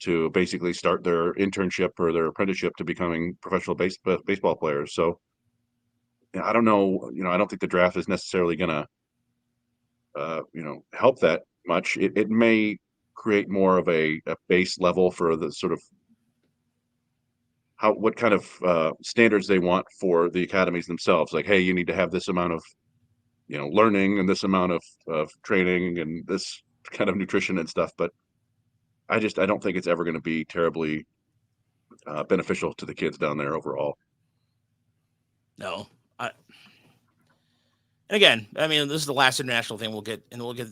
C: to basically start their internship or their apprenticeship to becoming professional baseball players. So I don't know. I don't think the draft is necessarily going to help that much. It may create more of a base level for the sort of what kind of standards they want for the academies themselves. Like, hey, you need to have this amount of learning and this amount of training and this kind of nutrition and stuff. But I don't think it's ever going to be terribly beneficial to the kids down there overall.
A: No, and again, I mean, this is the last international thing we'll get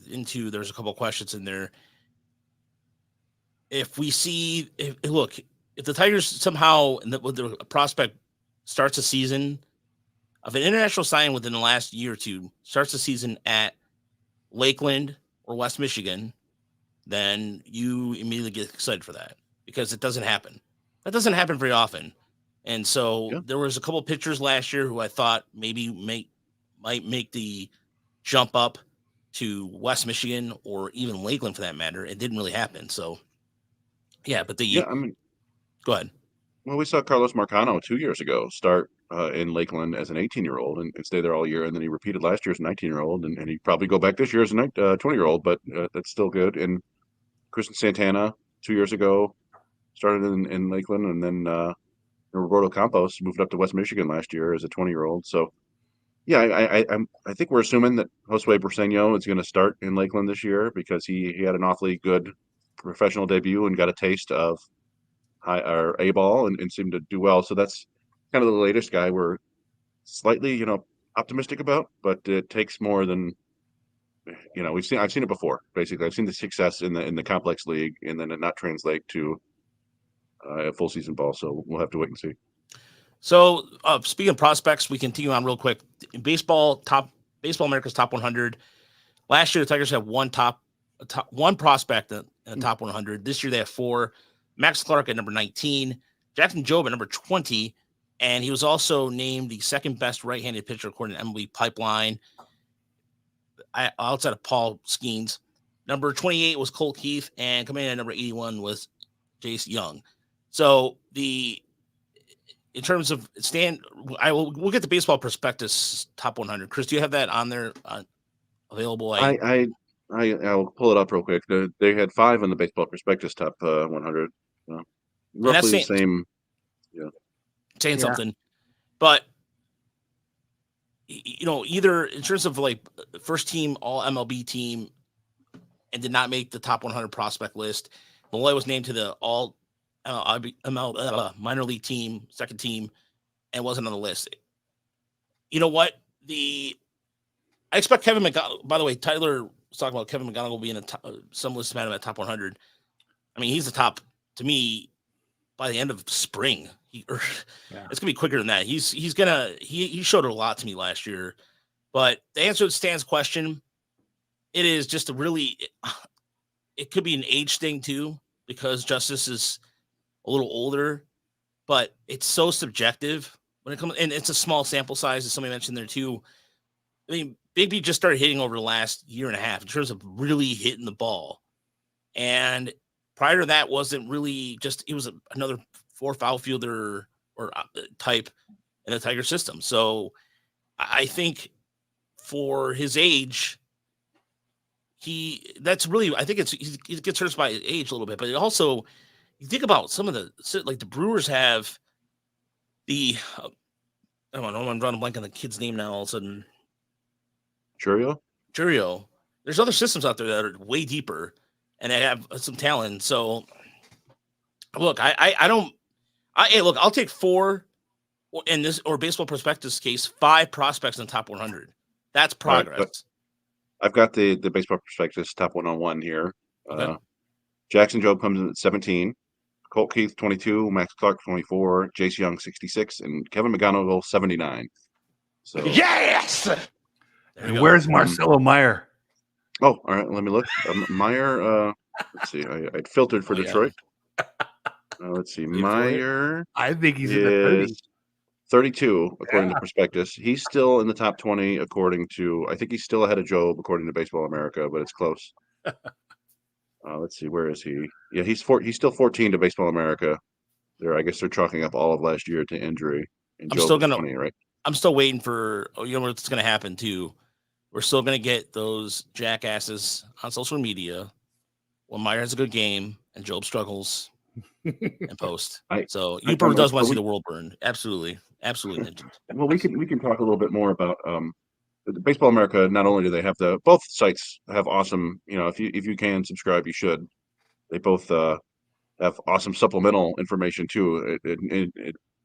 A: into. There's a couple of questions in there. If we see, if the Tigers somehow, with the prospect starts a season of an international signing within the last year or two, starts the season at Lakeland or West Michigan, then you immediately get excited for that because it doesn't happen. That doesn't happen very often. And so there was a couple of pitchers last year who I thought maybe might make the jump up to West Michigan or even Lakeland for that matter. It didn't really happen. So, yeah, but I mean, go ahead.
C: Well, we saw Carlos Marcano 2 years ago start in Lakeland as an 18-year-old and stay there all year. And then he repeated last year as a 19-year-old. And he'd probably go back this year as a 20-year-old, but that's still good. And Christian Santana 2 years ago started in Lakeland. And then Roberto Campos moved up to West Michigan last year as a 20-year-old. So, yeah, I think we're assuming that Josue Briseño is going to start in Lakeland this year because he had an awfully good professional debut and got a taste of A ball and seemed to do well. So that's kind of the latest guy we're slightly, optimistic about, but it takes more than, I've seen it before. Basically, I've seen the success in the complex league and then it not translate to a full season ball. So we'll have to wait and see.
A: So speaking of prospects, we continue on real quick. In Baseball America's Top 100. Last year, the Tigers had one prospect in the top 100. This year, they have 4. Max Clark at number 19, Jackson Jobe at number 20, and he was also named the second best right-handed pitcher according to MLB Pipeline, outside of Paul Skeens. Number 28 was Colt Keith, and coming in at number 81 was Jace Young. So in terms of we'll get the Baseball Prospectus top 100. Chris, do you have that on there available?
C: I'll pull it up real quick. They had 5 in the Baseball Prospectus top 100. Roughly the same. Yeah.
A: Saying something. But, either in terms of like first team, all MLB team, and did not make the top 100 prospect list. Malloy was named to the all minor league team, second team, and wasn't on the list. You know what? I expect Kevin McGonigal. By the way, Tyler was talking about Kevin McGonigal being some list had him at top 100. I mean, he's the top to me by the end of spring. It's gonna be quicker than that. He showed it a lot to me last year. But the answer to Stan's question, it is just it could be an age thing too, because Justice is a little older, but it's so subjective when it comes, and it's a small sample size, as somebody mentioned there too. I mean, Bigby just started hitting over the last year and a half in terms of really hitting the ball. And prior to that wasn't really he was another 4 fielder or type in the Tiger system. So I think for his age, he gets hurt by age a little bit, but it also, you think about some of the Brewers have I don't know, I'm drawing a blank on the kid's name now all of a sudden.
C: Churio.
A: There's other systems out there that are way deeper. and they have some talent. So, look, look, I'll take 4 in this or Baseball Prospectus case, 5 prospects in the top 100. That's progress.
C: Right, I've got the Baseball Prospectus top 101 here.
A: Okay.
C: Jackson Jobe comes in at 17, Colt Keith 22, Max Clark 24, Jace Young 66, and Kevin McGonigal 79. So
B: yes.
A: And
B: where's Marcelo Meyer?
C: Oh, all right. Let me look. Meyer. Let's see. I filtered for Detroit. Let's see. Meyer.
B: I think he's in the 30s.
C: 32 according to Prospectus. He's still in the top 20 according to. I think he's still ahead of Jobe according to Baseball America, but it's close. Let's see. Where is he? Yeah, he's still 14 to Baseball America. I guess they're chalking up all of last year to injury. And
A: I'm
C: Jobe
A: still
C: was
A: gonna.
C: 20, right?
A: I'm still waiting for what's gonna happen too. We're still gonna get those jackasses on social media when Meyer has a good game and Jobe struggles and post. So Uper does want to see the world burn. Absolutely.
C: Well, we can talk a little bit more about Baseball America. Not only do they have both sites have awesome, if you can subscribe, you should. They both have awesome supplemental information too, in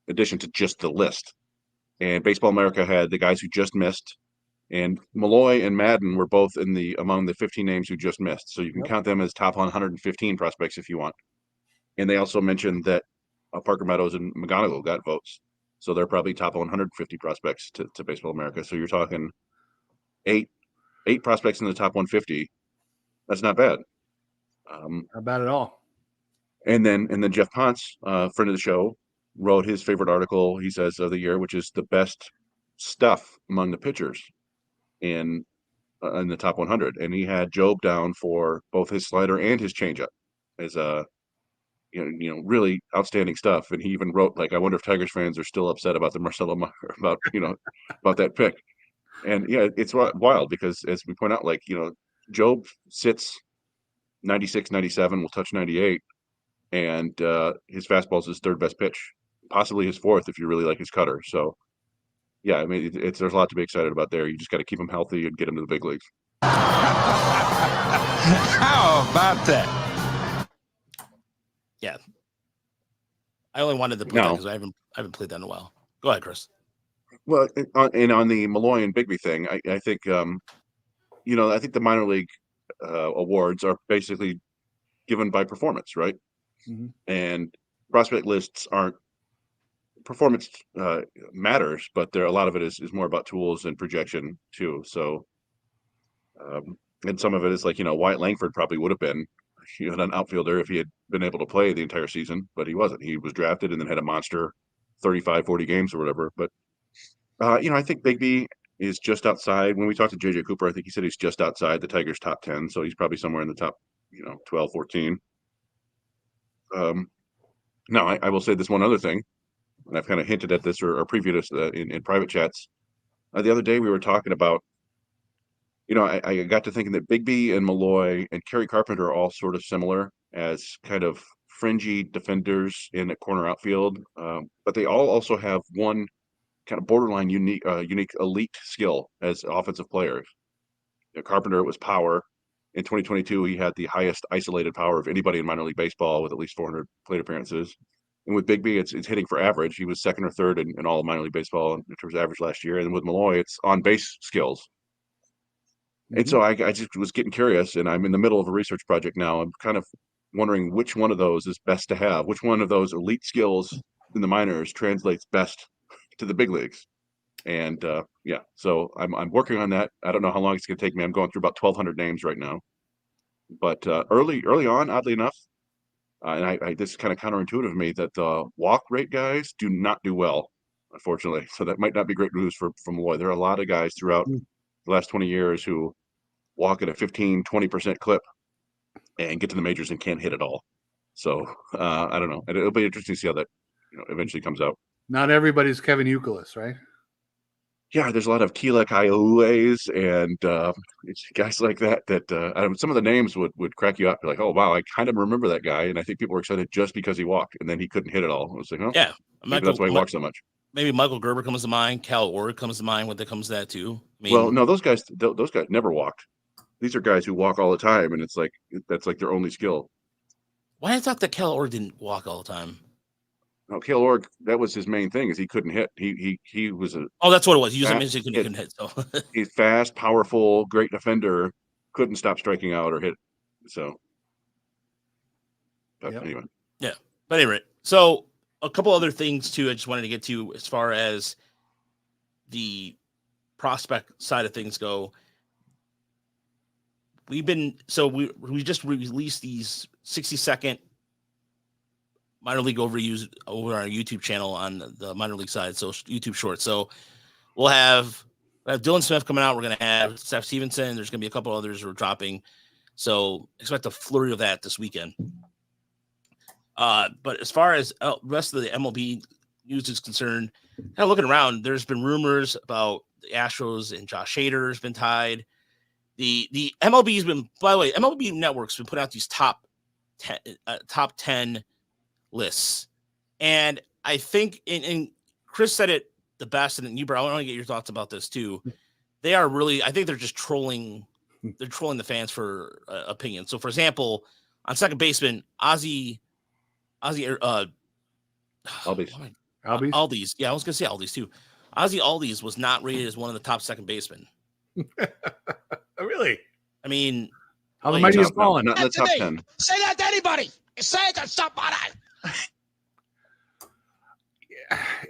C: addition to just the list. And Baseball America had the guys who just missed, and Malloy and Madden were both among the 15 names who just missed. So you can count them as top 115 prospects if you want. And they also mentioned that Parker Meadows and McGonigal got votes. So they're probably top 150 prospects to Baseball America. So you're talking eight prospects in the top 150. That's not bad.
B: Not bad at all.
C: And then Jeff Ponce, friend of the show, wrote his favorite article, he says, of the year, which is the best stuff among the pitchers in the top 100. And he had Jobe down for both his slider and his changeup as really outstanding stuff. And he even wrote, I wonder if Tigers fans are still upset about the Marcelo Meyer, about that pick. And yeah, it's wild because, as we point out, Jobe sits 96, 97, will touch 98, and his fastball is his third best pitch, possibly his fourth if you really like his cutter. So yeah, I mean, there's a lot to be excited about there. You just got to keep him healthy and get him to the big leagues.
D: How about that?
A: Yeah, I only wanted to play that because I haven't played that in a while. Go ahead, Chris.
C: Well, and on the Malloy and Bigby thing, I think I think the minor league awards are basically given by performance, right?
B: Mm-hmm.
C: And prospect lists aren't. Performance matters, but a lot of it is more about tools and projection too. So, and some of it is Wyatt Langford probably would have been an outfielder if he had been able to play the entire season, but he wasn't. He was drafted and then had a monster 35, 40 games or whatever. But I think Bigby is just outside. When we talked to JJ Cooper, I think he said he's just outside the Tigers' top 10, so he's probably somewhere in the top 12, 14. Now I will say this one other thing, and I've kind of hinted at this or previewed this in private chats. The other day we were talking about, I got to thinking that Bigby and Malloy and Kerry Carpenter are all sort of similar as kind of fringy defenders in a corner outfield, but they all also have one kind of borderline unique elite skill as offensive players. Carpenter, it was power. In 2022, he had the highest isolated power of anybody in minor league baseball with at least 400 plate appearances. And with Bigby, it's hitting for average. He was second or third in all of minor league baseball in terms of average last year. And with Malloy, it's on base skills. Mm-hmm. And so I just was getting curious, and I'm in the middle of a research project now. I'm kind of wondering which one of those is best to have. Which one of those elite skills in the minors translates best to the big leagues? And so I'm working on that. I don't know how long it's going to take me. I'm going through about 1,200 names right now. But early on, oddly enough, and this is kind of counterintuitive to me, that the walk rate guys do not do well, unfortunately. So that might not be great news from Malloy. There are a lot of guys throughout the last 20 years who walk at a 15, 20% clip and get to the majors and can't hit at all. So I don't know. It'll be interesting to see how that eventually comes out.
B: Not everybody's Kevin Youkilis, right?
C: Yeah, there's a lot of Keelik Ioues and guys like that some of the names would crack you up. You're like, oh, wow, I kind of remember that guy. And I think people were excited just because he walked and then he couldn't hit it all. I was like, oh,
A: yeah,
C: maybe that's why he walked so much.
A: Maybe Michael Gerber comes to mind. Cal Org comes to mind when it comes to that too.
C: Well, no, those guys never walked. these are guys who walk all the time, and it's like that's like their only skill.
A: Why I thought that Kel Orr didn't walk all the time.
C: No, Cale Org, that was his main thing, is he couldn't hit. He was a
A: Oh, that's what it was. He
C: fast,
A: was he couldn't hit. So
C: he's fast, powerful, great defender, couldn't stop striking out or hit. So, but anyway,
A: yeah. But anyway, so a couple other things too. I just wanted to get to as far as the prospect side of things go. We just released these 60-second minor league overviews over our YouTube channel on the minor league side, so YouTube Shorts. So we'll have Dylan Smith coming out. We're going to have Seth Stevenson. There's going to be a couple others who are dropping. So expect a flurry of that this weekend. But as far as the rest of the MLB news is concerned, kind of looking around, there's been rumors about the Astros and Josh Hader has been tied. The MLB has been, by the way, MLB Network's been putting out these top 10 lists. And I think, and Chris said it the best, and you, bro, I want to get your thoughts about this too. They are really, I think they're just trolling. They're trolling the fans for opinion. So, for example, on second baseman, Albies. Aldi's. Yeah, I was going to say Aldi's too. Ozzy Aldi's was not rated as one of the top second basemen.
B: Really?
A: I mean,
B: how the mighty have fallen.
C: Not in the top 10.
E: Say that to anybody. Say it to somebody.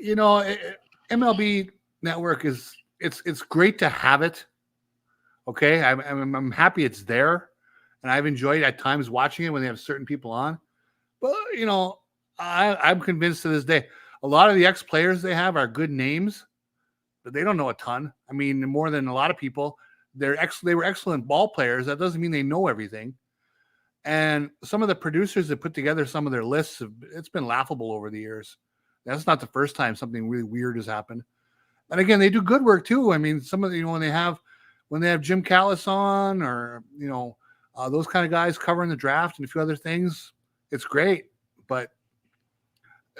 B: You know, MLB Network it's great to have it. Okay, I'm happy it's there, and I've enjoyed at times watching it when they have certain people on. But you know, I'm convinced to this day a lot of the ex-players they have are good names, but they don't know a ton. I mean, more than a lot of people. They were excellent ball players. That doesn't mean they know everything. And some of the producers that put together some of their lists, it's been laughable over the years. That's not the first time something really weird has happened. And again, they do good work too. I mean, some of the, when they have Jim Callis on, or those kind of guys covering the draft and a few other things, it's great. But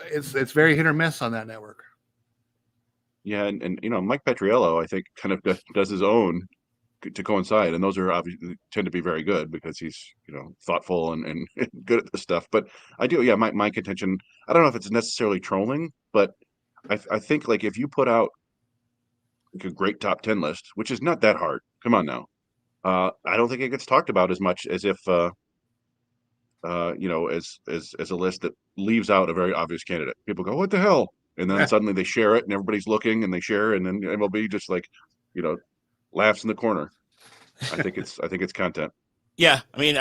B: it's very hit or miss on that network.
C: Yeah, and Mike Petriello, I think, kind of does his own to coincide, and those are obviously tend to be very good because he's thoughtful and good at this stuff. But I do, yeah, my contention, I don't know if it's necessarily trolling, but I think, like, if you put out like a great top 10 list, which is not that hard, come on now, I don't think it gets talked about as much as if as a list that leaves out a very obvious candidate. People go, what the hell? And then suddenly they share it and everybody's looking and they share, and then MLB just laughs in the corner. I think it's content.
A: Yeah, I mean,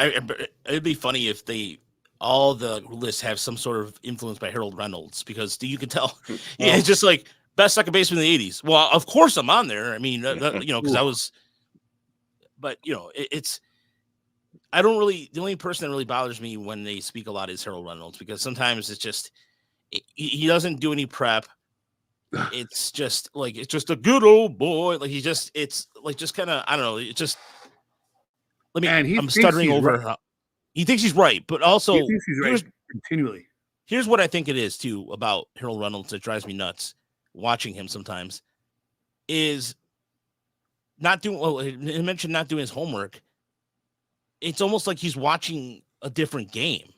A: it'd be funny if all the lists have some sort of influence by Harold Reynolds, because you can tell. Yeah, it's just like best second baseman in the '80s. Well, of course I'm on there. I mean, because I was. But it's. I don't really. The only person that really bothers me when they speak a lot is Harold Reynolds, because sometimes it's just he doesn't do any prep. It's just a good old boy. Like it's like just kind of, I don't know. It's just, I'm stuttering over.
B: Right.
A: He thinks he's right, but also
B: he thinks he's right continually.
A: Here's what I think it is too about Harold Reynolds that drives me nuts watching him sometimes is not doing. Well, he mentioned not doing his homework. It's almost like he's watching a different game.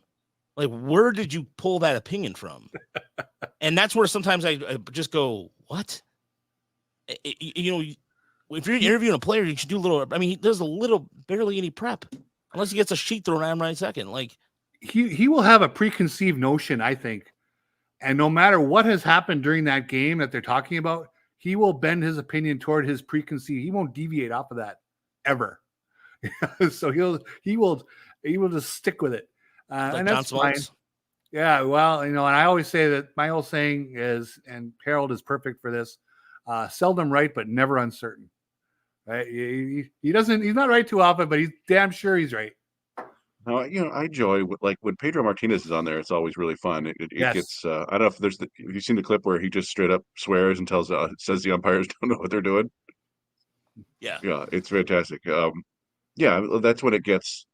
A: Like, where did you pull that opinion from? And that's where sometimes I just go, what? If you're interviewing a player, you should do a little. I mean, he does barely any prep, unless he gets a sheet thrown at him right second. Like,
B: he will have a preconceived notion, I think, and no matter what has happened during that game that they're talking about, he will bend his opinion toward his preconceived. He won't deviate off of that ever. So he will just stick with it. And that's fine. Yeah, well, and I always say that my old saying is, and Harold is perfect for this: seldom right, but never uncertain. Right? He's not right too often, but he's damn sure he's right.
C: No, I enjoy like when Pedro Martinez is on there. It's always really fun. It
B: Yes.
C: gets. I don't know if have you seen the clip where he just straight up swears and says the umpires don't know what they're doing.
A: Yeah,
C: it's fantastic. Yeah, that's when it gets.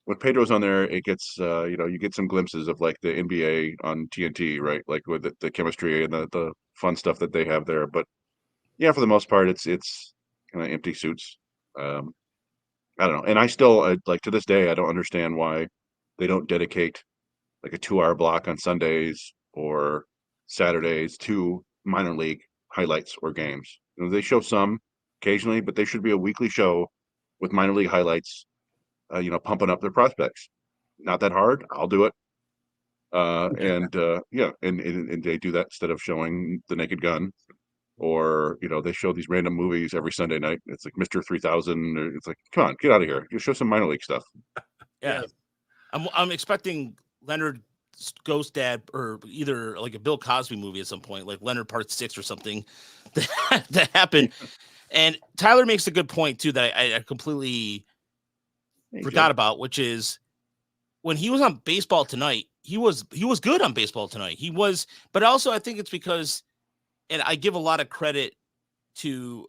C: When Pedro's on there, it gets, you get some glimpses of like the NBA on TNT, right? Like with the chemistry and the fun stuff that they have there. But yeah, for the most part, it's kind of empty suits. I don't know. And I still like to this day, I don't understand why they don't dedicate like a 2-hour block on Sundays or Saturdays to minor league highlights or games. You know, they show some occasionally, but they should be a weekly show with minor league highlights, pumping up their prospects. Not that hard. I'll do it. Yeah, and they do that instead of showing The Naked Gun, or they show these random movies every Sunday night. It's like Mr. 3000. It's like, come on, get out of here. You show some minor league stuff.
A: Yeah, I'm expecting Leonard Ghost Dad, or either like a Bill Cosby movie at some point, like Leonard Part 6 or something that happened. And Tyler makes a good point too that I completely forgot about, which is when he was on Baseball Tonight, he was good on Baseball Tonight. He was, but also I think it's because, and I give a lot of credit to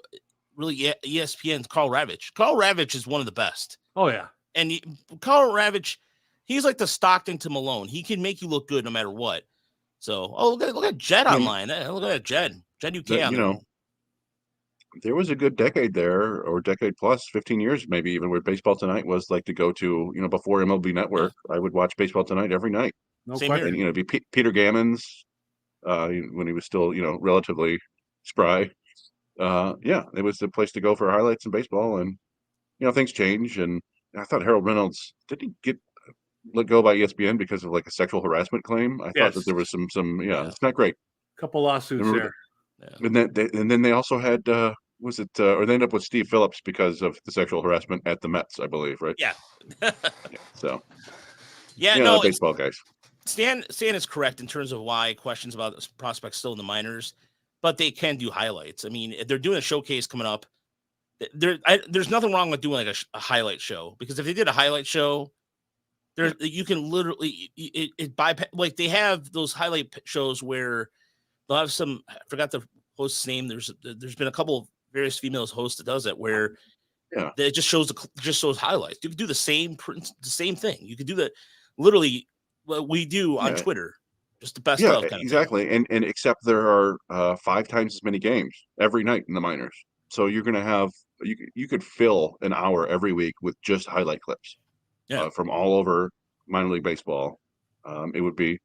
A: really ESPN's Carl Ravitch. Carl Ravitch is one of the best.
B: Oh yeah.
A: And Carl Ravitch, he's like the Stockton to Malone. He can make you look good no matter what. So, look at Jed online. Look at that Jed UK.
C: There was a good decade there, or decade plus, 15 years maybe even, where Baseball Tonight was like to go to. Before MLB Network, I would watch Baseball Tonight every night.
B: No
A: Same
B: question.
A: here.
C: And it'd be Peter Gammons, when he was still relatively spry. Yeah, it was the place to go for highlights in baseball. And things change. And I thought Harold Reynolds, did he get let go by ESPN because of like a sexual harassment claim? I thought that there was some it's not great.
B: Couple lawsuits
C: Remember
B: there.
C: And then they also had or they ended up with Steve Phillips because of the sexual harassment at the Mets, I believe, right?
A: Yeah.
C: So
A: no,
C: baseball guys.
A: Stan is correct in terms of why questions about prospects still in the minors, but they can do highlights. I mean, they're doing a showcase coming up. There's nothing wrong with doing like a highlight show, because if they did a highlight show, you can literally like they have those highlight shows where they'll have some, I forgot the host's name. There's been a couple of various females hosts that does it where it just shows highlights. You can do the same thing. You can do that literally what we do on Twitter, just the best of kind of
C: exactly.
A: thing.
C: And except there are 5 times as many games every night in the minors, so you're gonna have you could fill an hour every week with just highlight clips from all over minor league baseball. It would be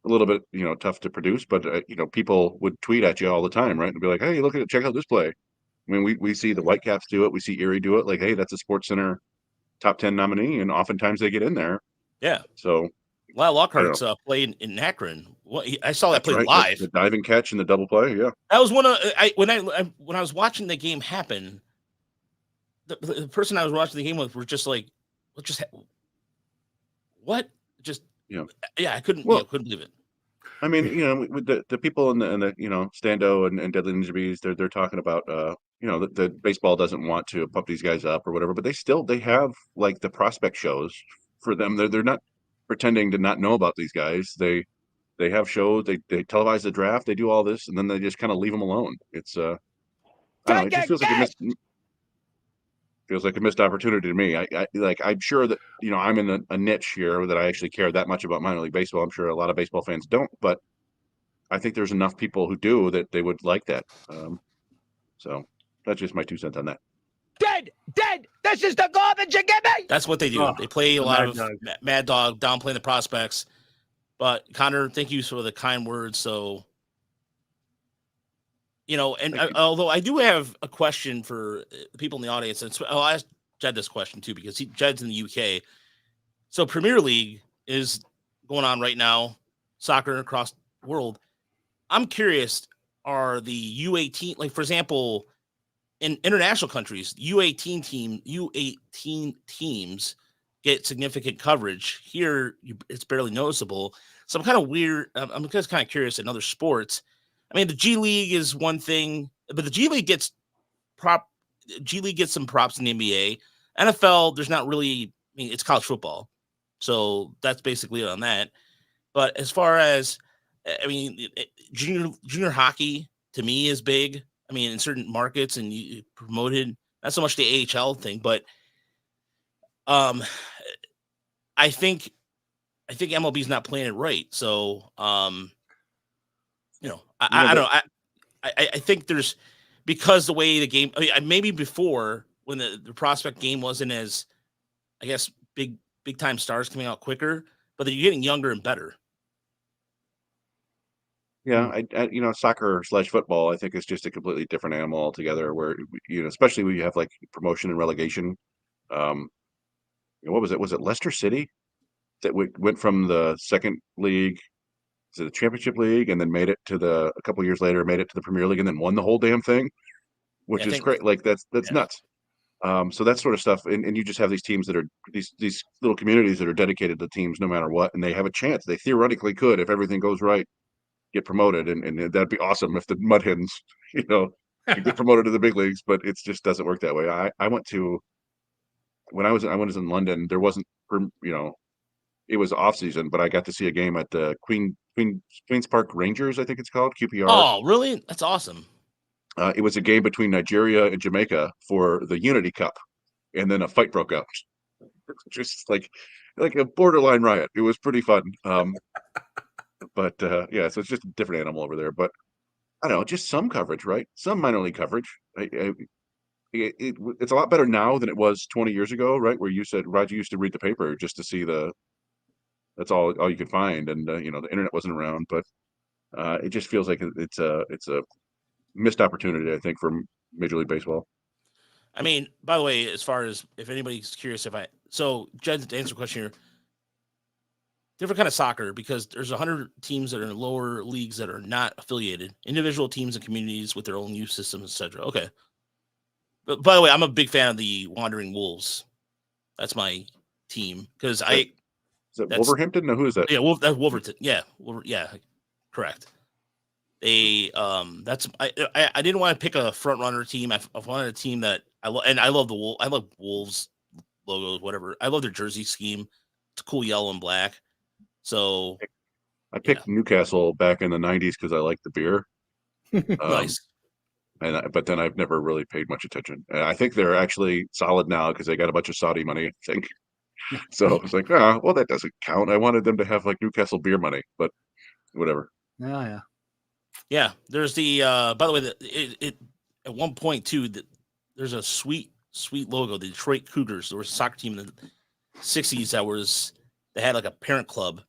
C: a little bit tough to produce, but people would tweet at you all the time, right? And be like, hey, look at it, check out this play. I mean, we see the Whitecaps do it, we see Erie do it, like, hey, that's a Sports Center top 10 nominee, and oftentimes they get in there. So
A: Lockhart's played in Akron. I saw that play live.
C: The diving catch and the double play. Yeah,
A: that was one of when I was watching the game happen. The person I was watching the game with were just like, what? Just I couldn't believe it.
C: I mean, with the people in the Stando and Deadly Ninja Bees, they're talking about the baseball doesn't want to pump these guys up or whatever, but they have like the prospect shows for them. They're not pretending to not know about these guys. They have shows. They televise the draft. They do all this, and then they just kind of leave them alone. It's I don't know, it just feels like a missed opportunity to me. I'm sure that I'm in a niche here that I actually care that much about minor league baseball. I'm sure a lot of baseball fans don't, but I think there's enough people who do that they would like that. So that's just my 2 cents on that.
E: Dead. This is the garbage you give me.
A: That's what they do. They play a lot of Mad Dog, downplaying the prospects. But Connor, thank you for the kind words. So, although I do have a question for the people in the audience, and I'll ask Jed this question too, because Jed's in the UK. So Premier League is going on right now, soccer across the world. I'm curious, are the U18, like for example, in international countries, U18 teams get significant coverage. Here, it's barely noticeable. So I'm kind of weird. I'm just kind of curious in other sports. I mean, the G League is one thing, but the G League gets some props in the NBA. NFL, there's not really. I mean, it's college football, so that's basically it on that. But as far as, I mean, junior hockey to me is big. I mean, in certain markets, and you promoted not so much the AHL thing, but I think MLB is not playing it right. So I don't know. I think there's, because the way the game, maybe before when the prospect game wasn't as, I guess, big time stars coming out quicker, but you're getting younger and better.
C: Yeah, I soccer / football, I think is just a completely different animal altogether. Where especially when you have like promotion and relegation. What was it? Was it Leicester City that went from the second league to the Championship League, and then a couple years later made it to the Premier League, and then won the whole damn thing, which is great. Like that's nuts. So that sort of stuff, and you just have these teams that are these little communities that are dedicated to teams no matter what, and they have a chance. They theoretically could, if everything goes right, get promoted, and that'd be awesome if the Mud Hens, could get promoted to the big leagues. But it just doesn't work that way. I went to when I was in London. There wasn't, it was off season, but I got to see a game at the Queens Park Rangers, I think it's called QPR.
A: Oh, really? That's awesome.
C: It was a game between Nigeria and Jamaica for the Unity Cup, and then a fight broke out. Just like a borderline riot. It was pretty fun. But yeah, so it's just a different animal over there. But I don't know, just some coverage, right? Some minor league coverage. It's a lot better now than it was 20 years ago, right? Where you said Roger used to read the paper just to see that's all you could find, and the internet wasn't around. But it just feels like it's a missed opportunity, I think, for Major League Baseball.
A: I mean, by the way, as far as if anybody's curious, Jed, to answer the question here, different kind of soccer, because there's 100 teams that are in lower leagues that are not affiliated, individual teams and communities with their own youth systems, etc. Okay. But by the way, I'm a big fan of the Wandering Wolves. That's my team because
C: Is that Wolverhampton? No, who is that?
A: Yeah, that's Wolverhampton. Yeah, yeah, correct. I didn't want to pick a front runner team. I wanted a team that I love, and I love I love Wolves logos, whatever. I love their jersey scheme. It's cool yellow and black. So
C: I picked Newcastle back in the 90s because I like the beer.
A: Nice.
C: But then I've never really paid much attention. And I think they're actually solid now because they got a bunch of Saudi money, I think. So I was like, well, that doesn't count. I wanted them to have like Newcastle beer money, but whatever.
B: Yeah.
A: Yeah, there's the by the way, it at one point too, there's a sweet logo, the Detroit Cougars. There was a soccer team in the 60s that had like a parent club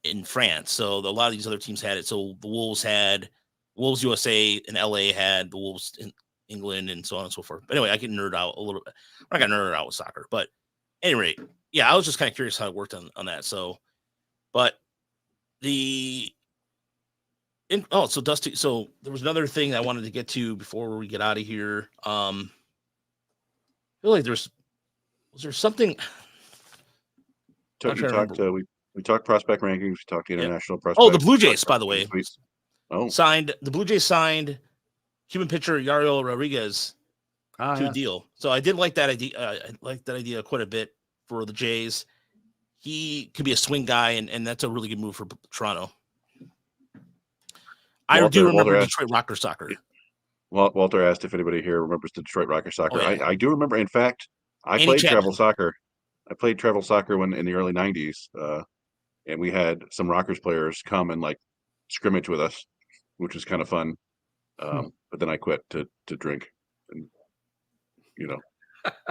A: in France. So a lot of these other teams had it. So the Wolves had Wolves USA, and LA had the Wolves in England, and so on and so forth. But anyway, I get nerd out a little bit. I'm not gonna nerd out with soccer, but at any rate, yeah, I was just kind of curious how it worked on that. So, but so Dusty, so there was another thing I wanted to get to before we get out of here. I feel like was there something?
C: We talked prospect rankings. We talked international prospects.
A: Oh, the Blue Jays, by the way.
C: Oh,
A: the Blue Jays signed Cuban pitcher Yariel Rodriguez to a deal. So I did like that idea. I like that idea quite a bit for the Jays. He could be a swing guy, and that's a really good move for Toronto. I do remember Detroit Rocker Soccer.
C: Walter asked if anybody here remembers the Detroit Rocker Soccer.
A: Oh, yeah.
C: I do remember. In fact, I played travel soccer. I played travel soccer in the early 90s, and we had some Rockers players come and like scrimmage with us, which was kind of fun. But then I quit to drink, and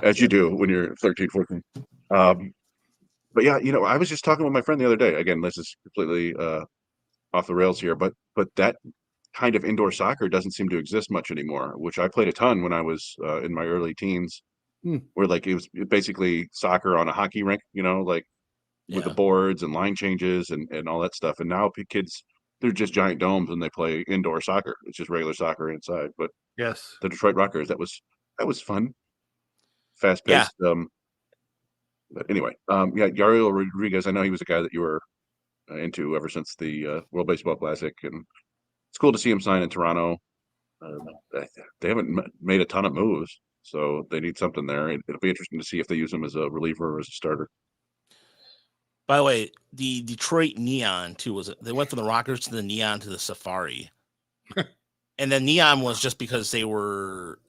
C: as you do when you're 13, 14. But yeah, I was just talking with my friend the other day. Again, this is completely off the rails here, but that kind of indoor soccer doesn't seem to exist much anymore, which I played a ton when I was in my early teens, where like it was basically soccer on a hockey rink, with the boards and line changes and all that stuff. And now kids, they're just giant domes and they play indoor soccer. It's just regular soccer inside. But
B: yes,
C: the Detroit Rockers, that was fun, fast paced.
A: Yeah.
C: But anyway, Yariel Rodriguez, I know he was a guy that you were into ever since the World Baseball Classic, and it's cool to see him sign in Toronto. They haven't made a ton of moves, so they need something there. It'll be interesting to see if they use him as a reliever or as a starter.
A: By the way, the Detroit Neon too they went from the Rockers to the Neon to the Safari, and then Neon was just because they were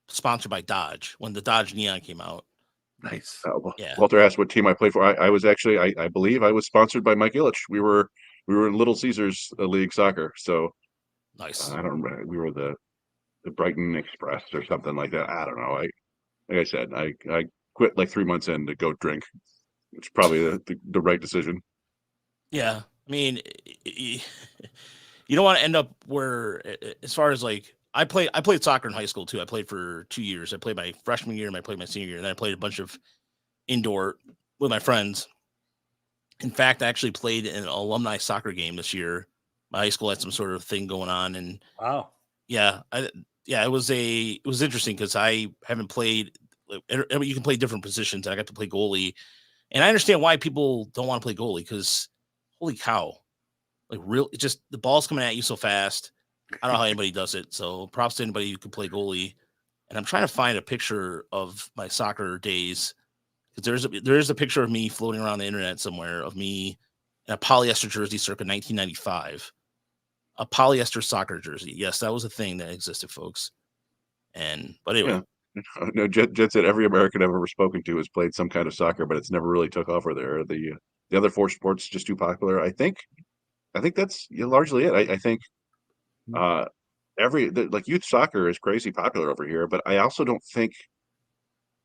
A: sponsored by Dodge when the Dodge Neon came out.
B: Nice.
C: Walter asked what team I played for. I was actually, I believe I was sponsored by Mike Ilitch. We were in Little Caesars League Soccer. So
A: nice.
C: I don't remember. We were the Brighton Express or something like that. I don't know. like I said, I quit like 3 months in to go drink, which is probably the right decision.
A: Yeah, I mean, you don't want to end up where, as far as like, I played soccer in high school too. I played for 2 years. I played my freshman year and I played my senior year, and then I played a bunch of indoor with my friends. In fact, I actually played an alumni soccer game this year. My high school had some sort of thing going on, and
B: Wow.
A: yeah, it was interesting because I haven't played. You can play different positions. And I got to play goalie, and I understand why people don't want to play goalie because, holy cow, like just the ball's coming at you so fast. I don't know how anybody does it. So props to anybody who can play goalie. And I'm trying to find a picture of my soccer days, because there's a picture of me floating around the internet somewhere of me in a polyester jersey circa 1995. A polyester soccer jersey. Yes, that was a thing that existed, folks. But anyway.
C: Yeah. No, Jet said every American I've ever spoken to has played some kind of soccer, but it's never really took off over there. The other 4 sports just too popular. I think that's largely it. I think like youth soccer is crazy popular over here, but I also don't think,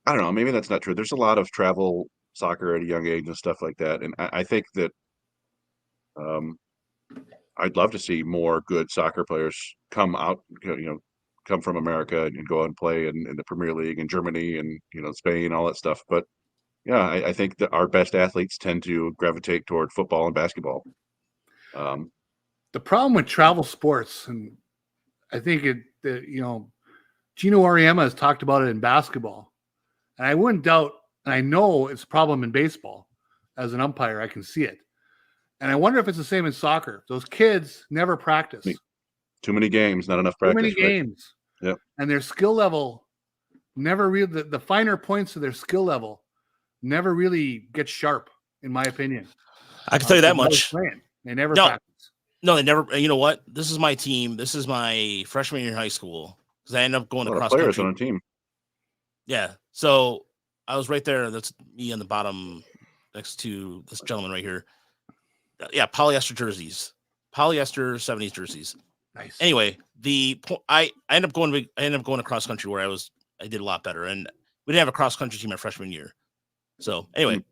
C: I don't know, maybe that's not true. There's a lot of travel soccer at a young age and stuff like that, and I think that I'd love to see more good soccer players come out, come from America and go out and play in the Premier League in Germany and Spain, all that stuff. But yeah, I think that our best athletes tend to gravitate toward football and basketball.
B: The problem with travel sports, and I think Gino Auriemma has talked about it in basketball, and I wouldn't doubt, and I know it's a problem in baseball. As an umpire, I can see it. And I wonder if it's the same in soccer. Those kids never practice.
C: Too many games, not enough practice.
B: Too many games.
C: Yep.
B: And their skill level never really, the finer points of their skill level never really get sharp, in my opinion.
A: I can tell you that much.
B: They never practice.
A: No, they never. You know what? This is my team. This is my freshman year in high school, because I ended up going to cross
C: players
A: country
C: on a team.
A: Yeah. So I was right there. That's me on the bottom next to this gentleman right here. Yeah, polyester jerseys, polyester 70s jerseys.
B: Nice.
A: Anyway, I ended up going to cross country where I did a lot better, and we didn't have a cross country team my freshman year. So anyway,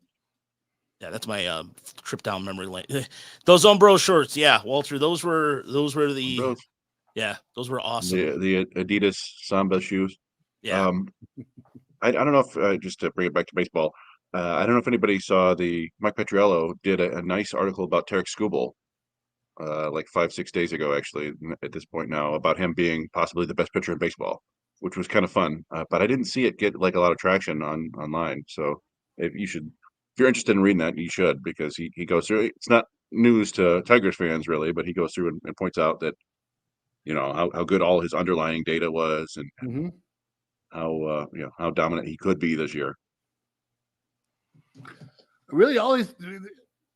A: yeah, that's my trip down memory lane. Those Umbro shorts, yeah, Walter, those were the
C: Umbros.
A: Yeah, those were awesome.
C: The Adidas Samba shoes.
A: Yeah.
C: I don't know if just to bring it back to baseball. I don't know if anybody saw Mike Petriello did a nice article about Tarik Skubal like 5-6 days ago, actually, at this point now, about him being possibly the best pitcher in baseball, which was kind of fun. But I didn't see it get like a lot of traction online. So if you're interested in reading that, you should, because he goes through, it's not news to Tigers fans really, but he goes through and points out that, how good all his underlying data was, and how dominant he could be this year.
B: Really,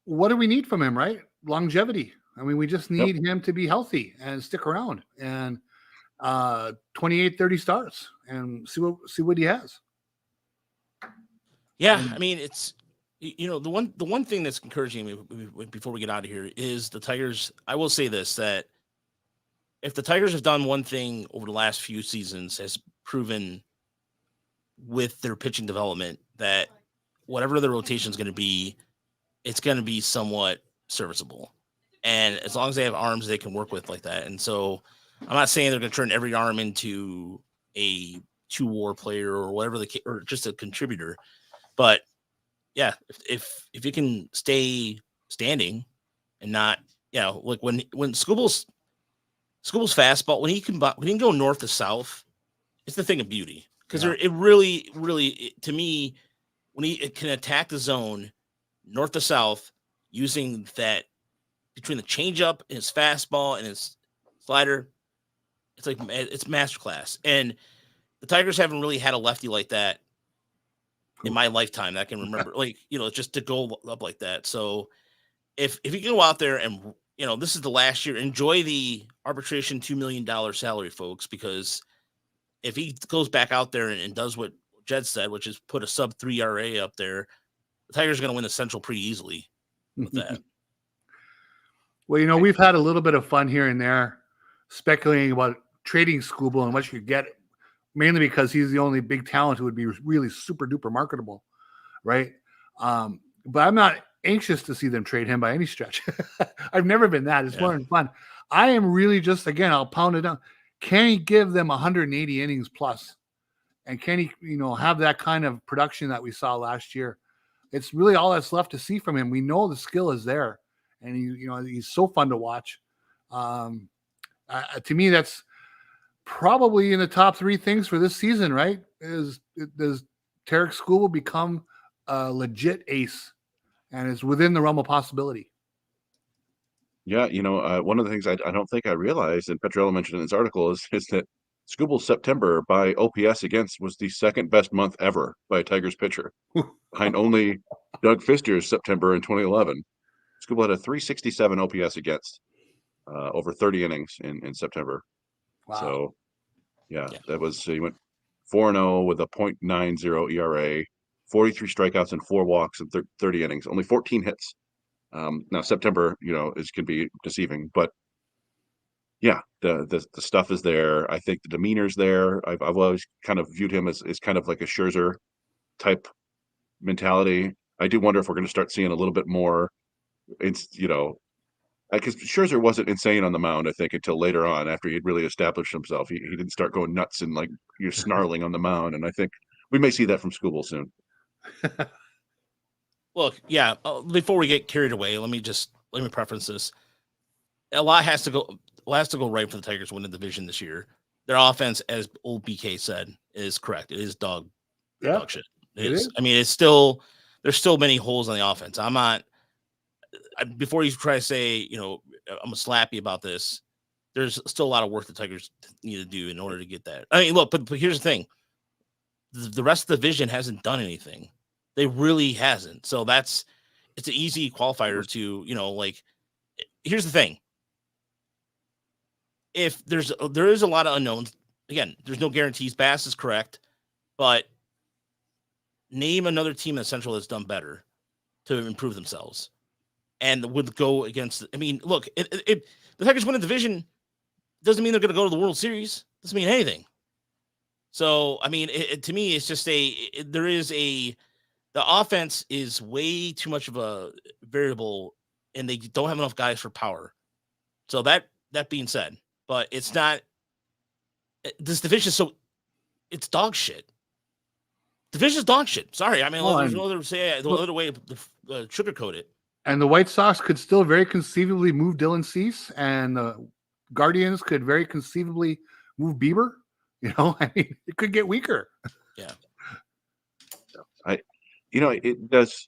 B: what do we need from him, right? Longevity. I mean, we just need him to be healthy and stick around, and 28, 30 starts, and see what he has.
A: Yeah, I mean, it's the one thing that's encouraging me before we get out of here is the Tigers. I will say this, that if the Tigers have done one thing over the last few seasons, has proven with their pitching development, that whatever the rotation is going to be, it's going to be somewhat serviceable. And as long as they have arms they can work with like that. And so I'm not saying they're going to turn every arm into a 2-WAR player or whatever or just a contributor. But yeah, if you can stay standing and not, like when Skubal's fastball, when he can go north to south, it's the thing of beauty, because it really, to me, when he can attack the zone north to south using that between the changeup and his fastball and his slider, it's masterclass. And the Tigers haven't really had a lefty like that in my lifetime that I can remember, just to go up like that. So if you can go out there and, this is the last year, enjoy the arbitration $2 million salary, folks, because if he goes back out there and does what Jed said, which is put a sub-3 ERA up there, the Tigers are going to win the Central pretty easily with that.
B: Well, we've had a little bit of fun here and there speculating about trading Skubal and what you get. mainly because he's the only big talent who would be really super duper marketable, right? But I'm not anxious to see them trade him by any stretch. I've never been that. It's more than fun. I am really just, again, I'll pound it down. Can he give them 180 innings plus? And can he, have that kind of production that we saw last year? It's really all that's left to see from him. We know the skill is there, and he's so fun to watch. To me, that's probably in the top 3 things for this season, right? Does Tarik Skubal become a legit ace, and is within the realm of possibility?
C: Yeah, one of the things I don't think I realized, and Petrella mentioned in his article, is that Skubal's September by OPS against was the second best month ever by a Tigers pitcher, behind only Doug Fister's September in 2011. Skubal had a 367 OPS against over 30 innings in September.
B: Wow.
C: So, that was he went 4-0 with a .90 ERA, 43 strikeouts and 4 walks in 30 innings, only 14 hits. Now September, can be deceiving, but yeah, the stuff is there. I think the demeanor's there. I've always kind of viewed him as kind of like a Scherzer type mentality. I do wonder if we're going to start seeing a little bit more. It's because Scherzer wasn't insane on the mound, I think, until later on after he'd really established himself. He didn't start going nuts and like you're snarling on the mound, and I think we may see that from Skubal soon.
A: Look, before we get carried away, let me preference this. A lot has to go right for the Tigers to win the division this year. Their offense, as old BK said, is correct. It is dog shit. It is. I mean, there's still many holes on the offense. I'm not. Before you try to say, I'm slappy about this, there's still a lot of work the Tigers need to do in order to get that. I mean, look, but here's the thing. The rest of the division hasn't done anything. They really hasn't. So it's an easy qualifier to, here's the thing. If there is a lot of unknowns, again, there's no guarantees. Bass is correct, but name another team in the Central that's done better to improve themselves and would go against. I mean, look, the Tigers win a division doesn't mean they're going to go to the World Series. Doesn't mean anything. So, I mean, to me, it's just the offense is way too much of a variable, and they don't have enough guys for power. So that being said, but it's not this division. So it's dog shit. Division's dog shit. Sorry. I mean, there's no other way to sugarcoat it.
B: And the White Sox could still very conceivably move Dylan Cease, and the Guardians could very conceivably move Bieber. I mean, it could get weaker.
A: Yeah.
C: It does.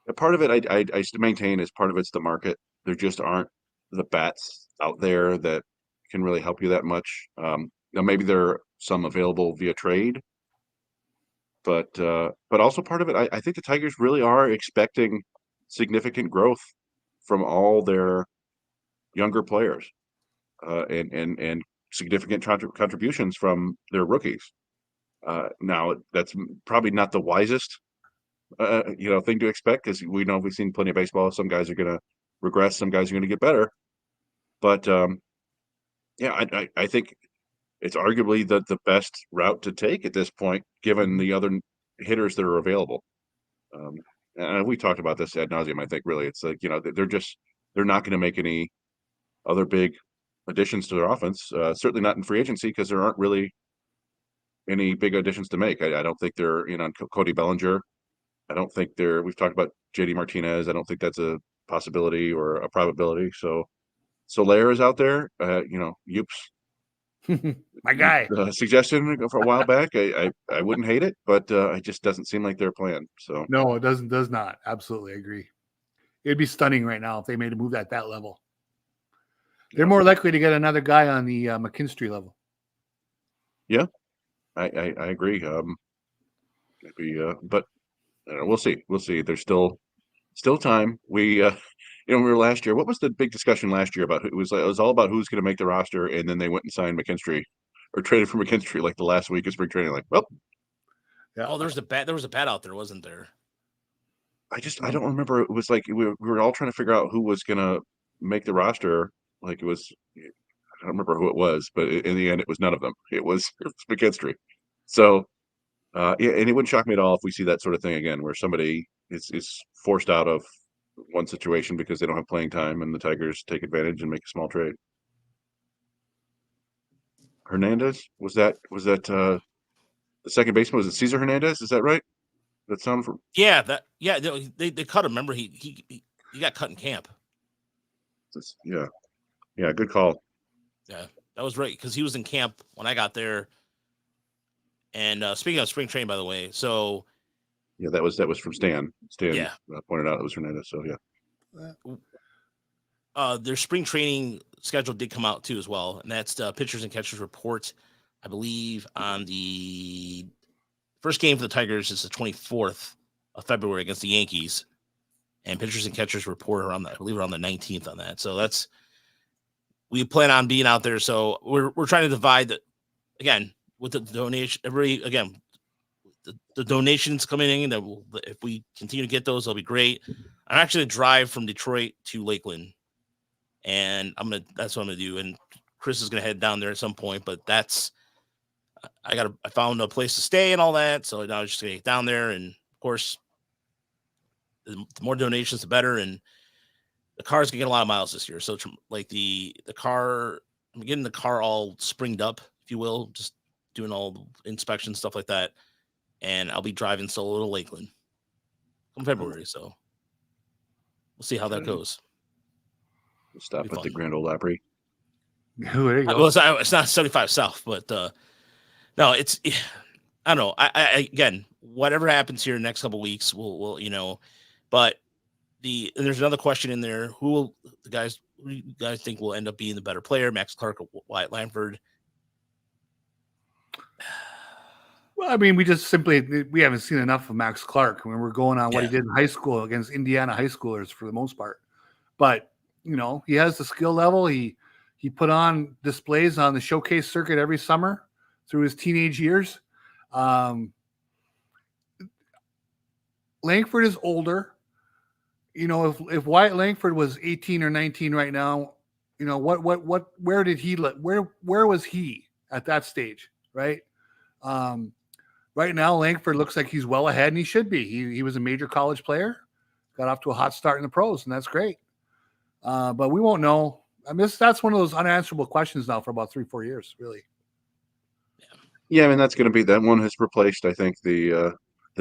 C: A part of it, I maintain, is part of it's the market. There just aren't the bats out there that can really help you that much. Maybe there are some available via trade, but also part of it, I think the Tigers really are expecting significant growth from all their younger players, and significant contributions from their rookies. Now that's probably not the wisest thing to expect, because we've seen plenty of baseball. Some guys are going to regress, some guys are going to get better, but I think it's arguably the best route to take at this point, given the other hitters that are available. And we talked about this ad nauseum. I think really it's like they're not going to make any other big additions to their offense. Certainly not in free agency, because there aren't really any big additions to make. I don't think they're on Cody Bellinger. I don't think we've talked about JD Martinez. I don't think that's a possibility or a probability. So Lair is out there. Youps.
B: My guy.
C: Suggestion for a while back. I wouldn't hate it, but it just doesn't seem like their plan. So
B: no, it does not. Absolutely agree. It'd be stunning right now if they made a move at that level. They're more likely to get another guy on the McKinstry level.
C: Yeah, I agree. But we'll see. We'll see. There's still time. We we were last year. What was the big discussion last year about? It was all about who's going to make the roster, and then they went and signed McKinstry or traded for McKinstry like the last week of spring training. Like, well,
A: yeah. Oh, there was a bat out there, wasn't there?
C: I don't remember. It was like we were all trying to figure out who was going to make the roster. Like it was, I don't remember who it was, but in the end, it was none of them. It was McKinstry. So, yeah, and it wouldn't shock me at all if we see that sort of thing again, where somebody is forced out of one situation because they don't have playing time, and the Tigers take advantage and make a small trade. Hernandez was that the second baseman? Was it Cesar Hernandez? Is that right? That sound for
A: Yeah, they cut him. Remember, he got cut in camp.
C: yeah, good call.
A: Yeah, that was right because he was in camp when I got there. And speaking of spring training, by the way, so
C: Yeah, that was from Stan. Stan
A: yeah,
C: pointed out it was Hernandez. So yeah,
A: their spring training schedule did come out too as well, and that's the pitchers and catchers report. I believe on the first game for the Tigers is the 24th of February against the Yankees, and pitchers and catchers report around that. I believe around the 19th on that. So we plan on being out there. So we're trying to divide the again with the donation. The donations coming in. If we continue to get those, they'll be great. I'm actually going to drive from Detroit to Lakeland, and that's what I'm gonna do. And Chris is gonna head down there at some point, but I found a place to stay and all that. So now I'm just gonna get down there, and of course, the more donations, the better. And the car's gonna get a lot of miles this year. So like the car, I'm getting the car all springed up, if you will, just doing all the inspections, stuff like that. And I'll be driving solo to Lakeland in February. So we'll see how that goes.
C: we'll stop
A: Be
C: at the
A: fun.
C: Grand Ole Opry.
B: There you go.
A: Well, it's not 75 South, but no, I don't know. I again, whatever happens here next couple weeks, we'll But and there's another question in there: who you guys think will end up being the better player, Max Clark or Wyatt Langford?
B: Well, I mean, we haven't seen enough of Max Clark. I mean, we're going on what he did in high school against Indiana high schoolers for the most part. But he has the skill level. He put on displays on the showcase circuit every summer through his teenage years. Langford is older. If Wyatt Langford was 18 or 19 right now, where was he at that stage, right? Right now, Langford looks like he's well ahead, and he should be. He was a major college player, got off to a hot start in the pros, and that's great. But we won't know. I mean, that's one of those unanswerable questions now for about 3-4 years, really.
C: Yeah, I mean that's going to be that one has replaced, I think, the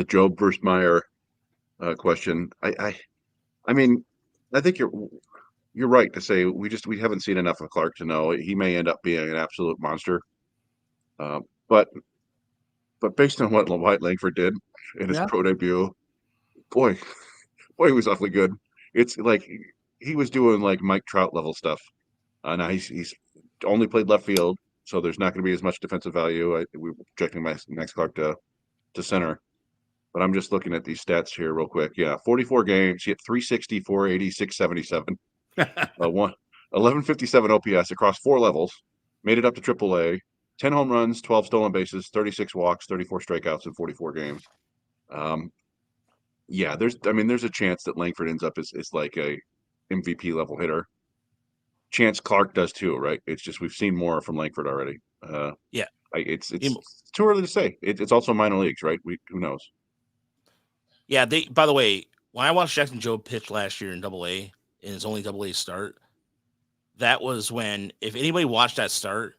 C: Job versus Meyer question. I mean, I think you're right to say we haven't seen enough of Clark to know he may end up being an absolute monster. But based on what Wyatt Langford did in his pro debut, boy, he was awfully good. It's like he was doing like Mike Trout level stuff. Now he's only played left field, so there's not going to be as much defensive value. We're projecting Max Clark to center. But I'm just looking at these stats here real quick. Yeah, 44 games. He hit 360, 480, 677. 1157 OPS across 4 levels. Made it up to AAA. 10 home runs, 12 stolen bases, 36 walks, 34 strikeouts in 44 games. Yeah, there's a chance that Langford ends up as like a MVP level hitter. Chance Clark does too, right? It's just we've seen more from Langford already.
A: Yeah,
C: it's too early to say. It's also minor leagues, right? Who knows?
A: Yeah, by the way, when I watched Jackson Jobe pitch last year in AA, in his only AA start, that was when, if anybody watched that start,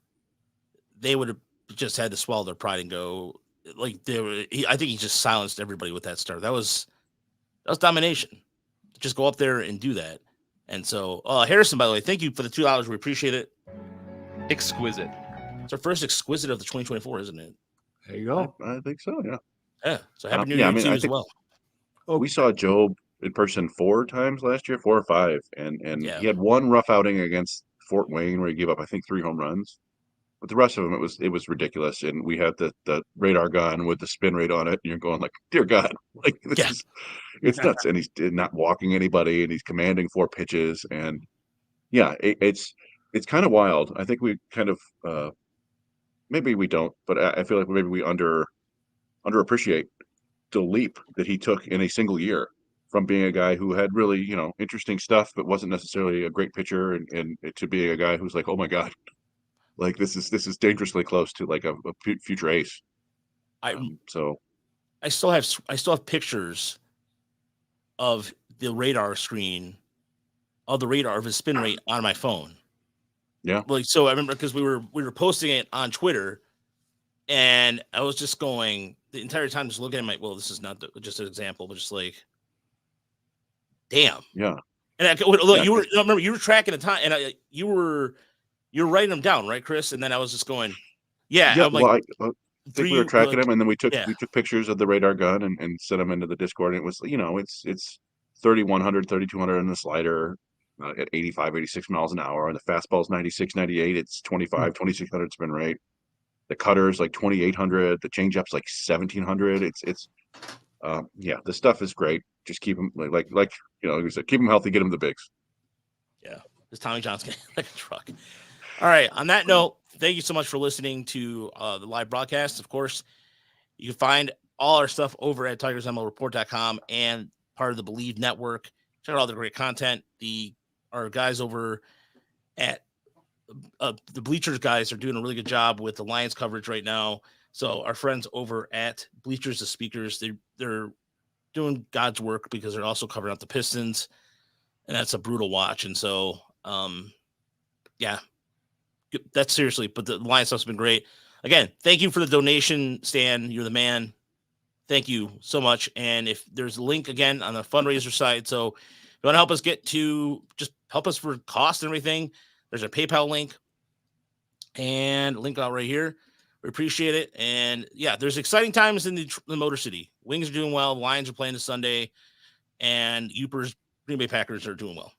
A: they would have just had to swallow their pride and go, like, I think he just silenced everybody with that start. That was domination. Just go up there and do that. And so, Harrison, by the way, thank you for the $2. We appreciate it.
F: Exquisite.
A: It's our first exquisite of the 2024, isn't it?
B: There you go.
C: I think so, yeah.
A: Yeah. So happy New Year to you as well.
C: We saw Job in person 4 times last year, 4 or 5, and he had one rough outing against Fort Wayne where he gave up, I think, 3 home runs. But the rest of them, it was ridiculous. And we had the radar gun with the spin rate on it, and you're going like, dear God, like it's nuts. And he's not walking anybody, and he's commanding 4 pitches, and yeah, it's kind of wild. I think we kind of maybe we don't, but I feel like maybe we underappreciate the leap that he took in a single year from being a guy who had really, interesting stuff, but wasn't necessarily a great pitcher, and to being a guy who's like, oh my God, like this is dangerously close to like a future ace. So
A: I still have pictures of the radar screen of the radar of his spin rate on my phone.
C: Yeah.
A: Like, so I remember because we were posting it on Twitter, and I was just going the entire time just looking at my, well, this is not just an example, but just like, damn.
C: yeah.
A: And look,
C: Yeah,
A: you remember you were tracking the time, and you were writing them down, right, Chris? And then I was just going, yeah.
C: Yeah.
A: I'm like,
C: I think we were tracking them, and then we took pictures of the radar gun and sent them into the Discord. And it was, it's 3,100, 3,200 in the slider at 85, 86 miles an hour, and the fastball's 96, 98. It's 25, 2,600 spin rate. The cutter's like 2,800. The changeup's like 1,700. The stuff is great. Just keep them like you said, keep them healthy, get them the bigs.
A: Yeah, this Tommy John's getting like a truck. All right. On that note, thank you so much for listening to the live broadcast. Of course, you can find all our stuff over at TigersMLReport.com and part of the Believe Network. Check out all the great content. Our guys over at the Bleachers guys are doing a really good job with the Lions coverage right now. So our friends over at Bleachers, the speakers, they're doing God's work because they're also covering up the Pistons, and that's a brutal watch. And so, that's seriously, but the Lions stuff's been great. Again, thank you for the donation, Stan. You're the man. Thank you so much. And if there's a link again on the fundraiser site, so if you want to help us just help us for cost and everything, there's a PayPal link and link out right here. We appreciate it. And yeah, there's exciting times in the Motor City. Wings are doing well. The Lions are playing this Sunday, and Uper's Green Bay Packers are doing well.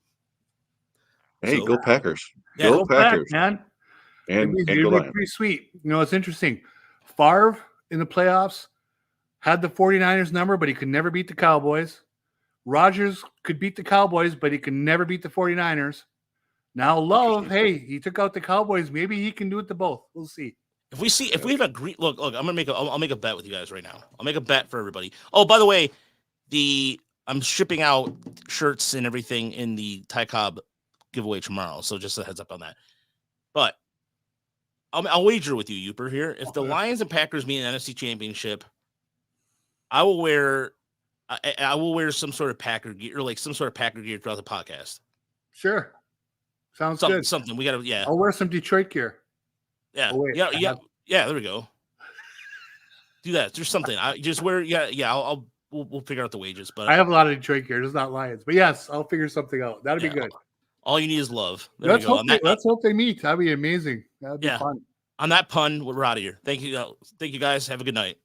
C: Hey, go Packers.
A: Yeah,
C: go Packers.
B: Man.
C: And
B: it'd
C: go
B: be
C: Lions.
B: pretty sweet. It's interesting. Favre in the playoffs had the 49ers number, but he could never beat the Cowboys. Rodgers could beat the Cowboys, but he could never beat the 49ers. Now Love, hey, he took out the Cowboys. Maybe he can do it to both. We'll see.
A: If we have a great look, I'm gonna I'll make a bet with you guys right now. I'll make a bet for everybody. Oh, by the way, I'm shipping out shirts and everything in the Ty Cobb giveaway tomorrow. So just a heads up on that. But I'll wager with you, Uper, here. If the Lions and Packers meet in the NFC Championship, I will wear some sort of Packer gear, or like some sort of Packer gear throughout the podcast.
B: Sure. Sounds good.
A: Something we gotta, yeah.
B: I'll wear some Detroit gear.
A: Yeah.
B: Oh, wait,
A: yeah. There we go. Do that. There's something. I just wear. Yeah. We'll figure out the wages. But
B: I have a lot of Detroit gear. It's not Lions, but yes, I'll figure something out. That'd be good.
A: All you need is love.
B: Let's hope they meet. That'd be amazing. That'd be fun.
A: On that pun, we're out of here. Thank you guys. Have a good night.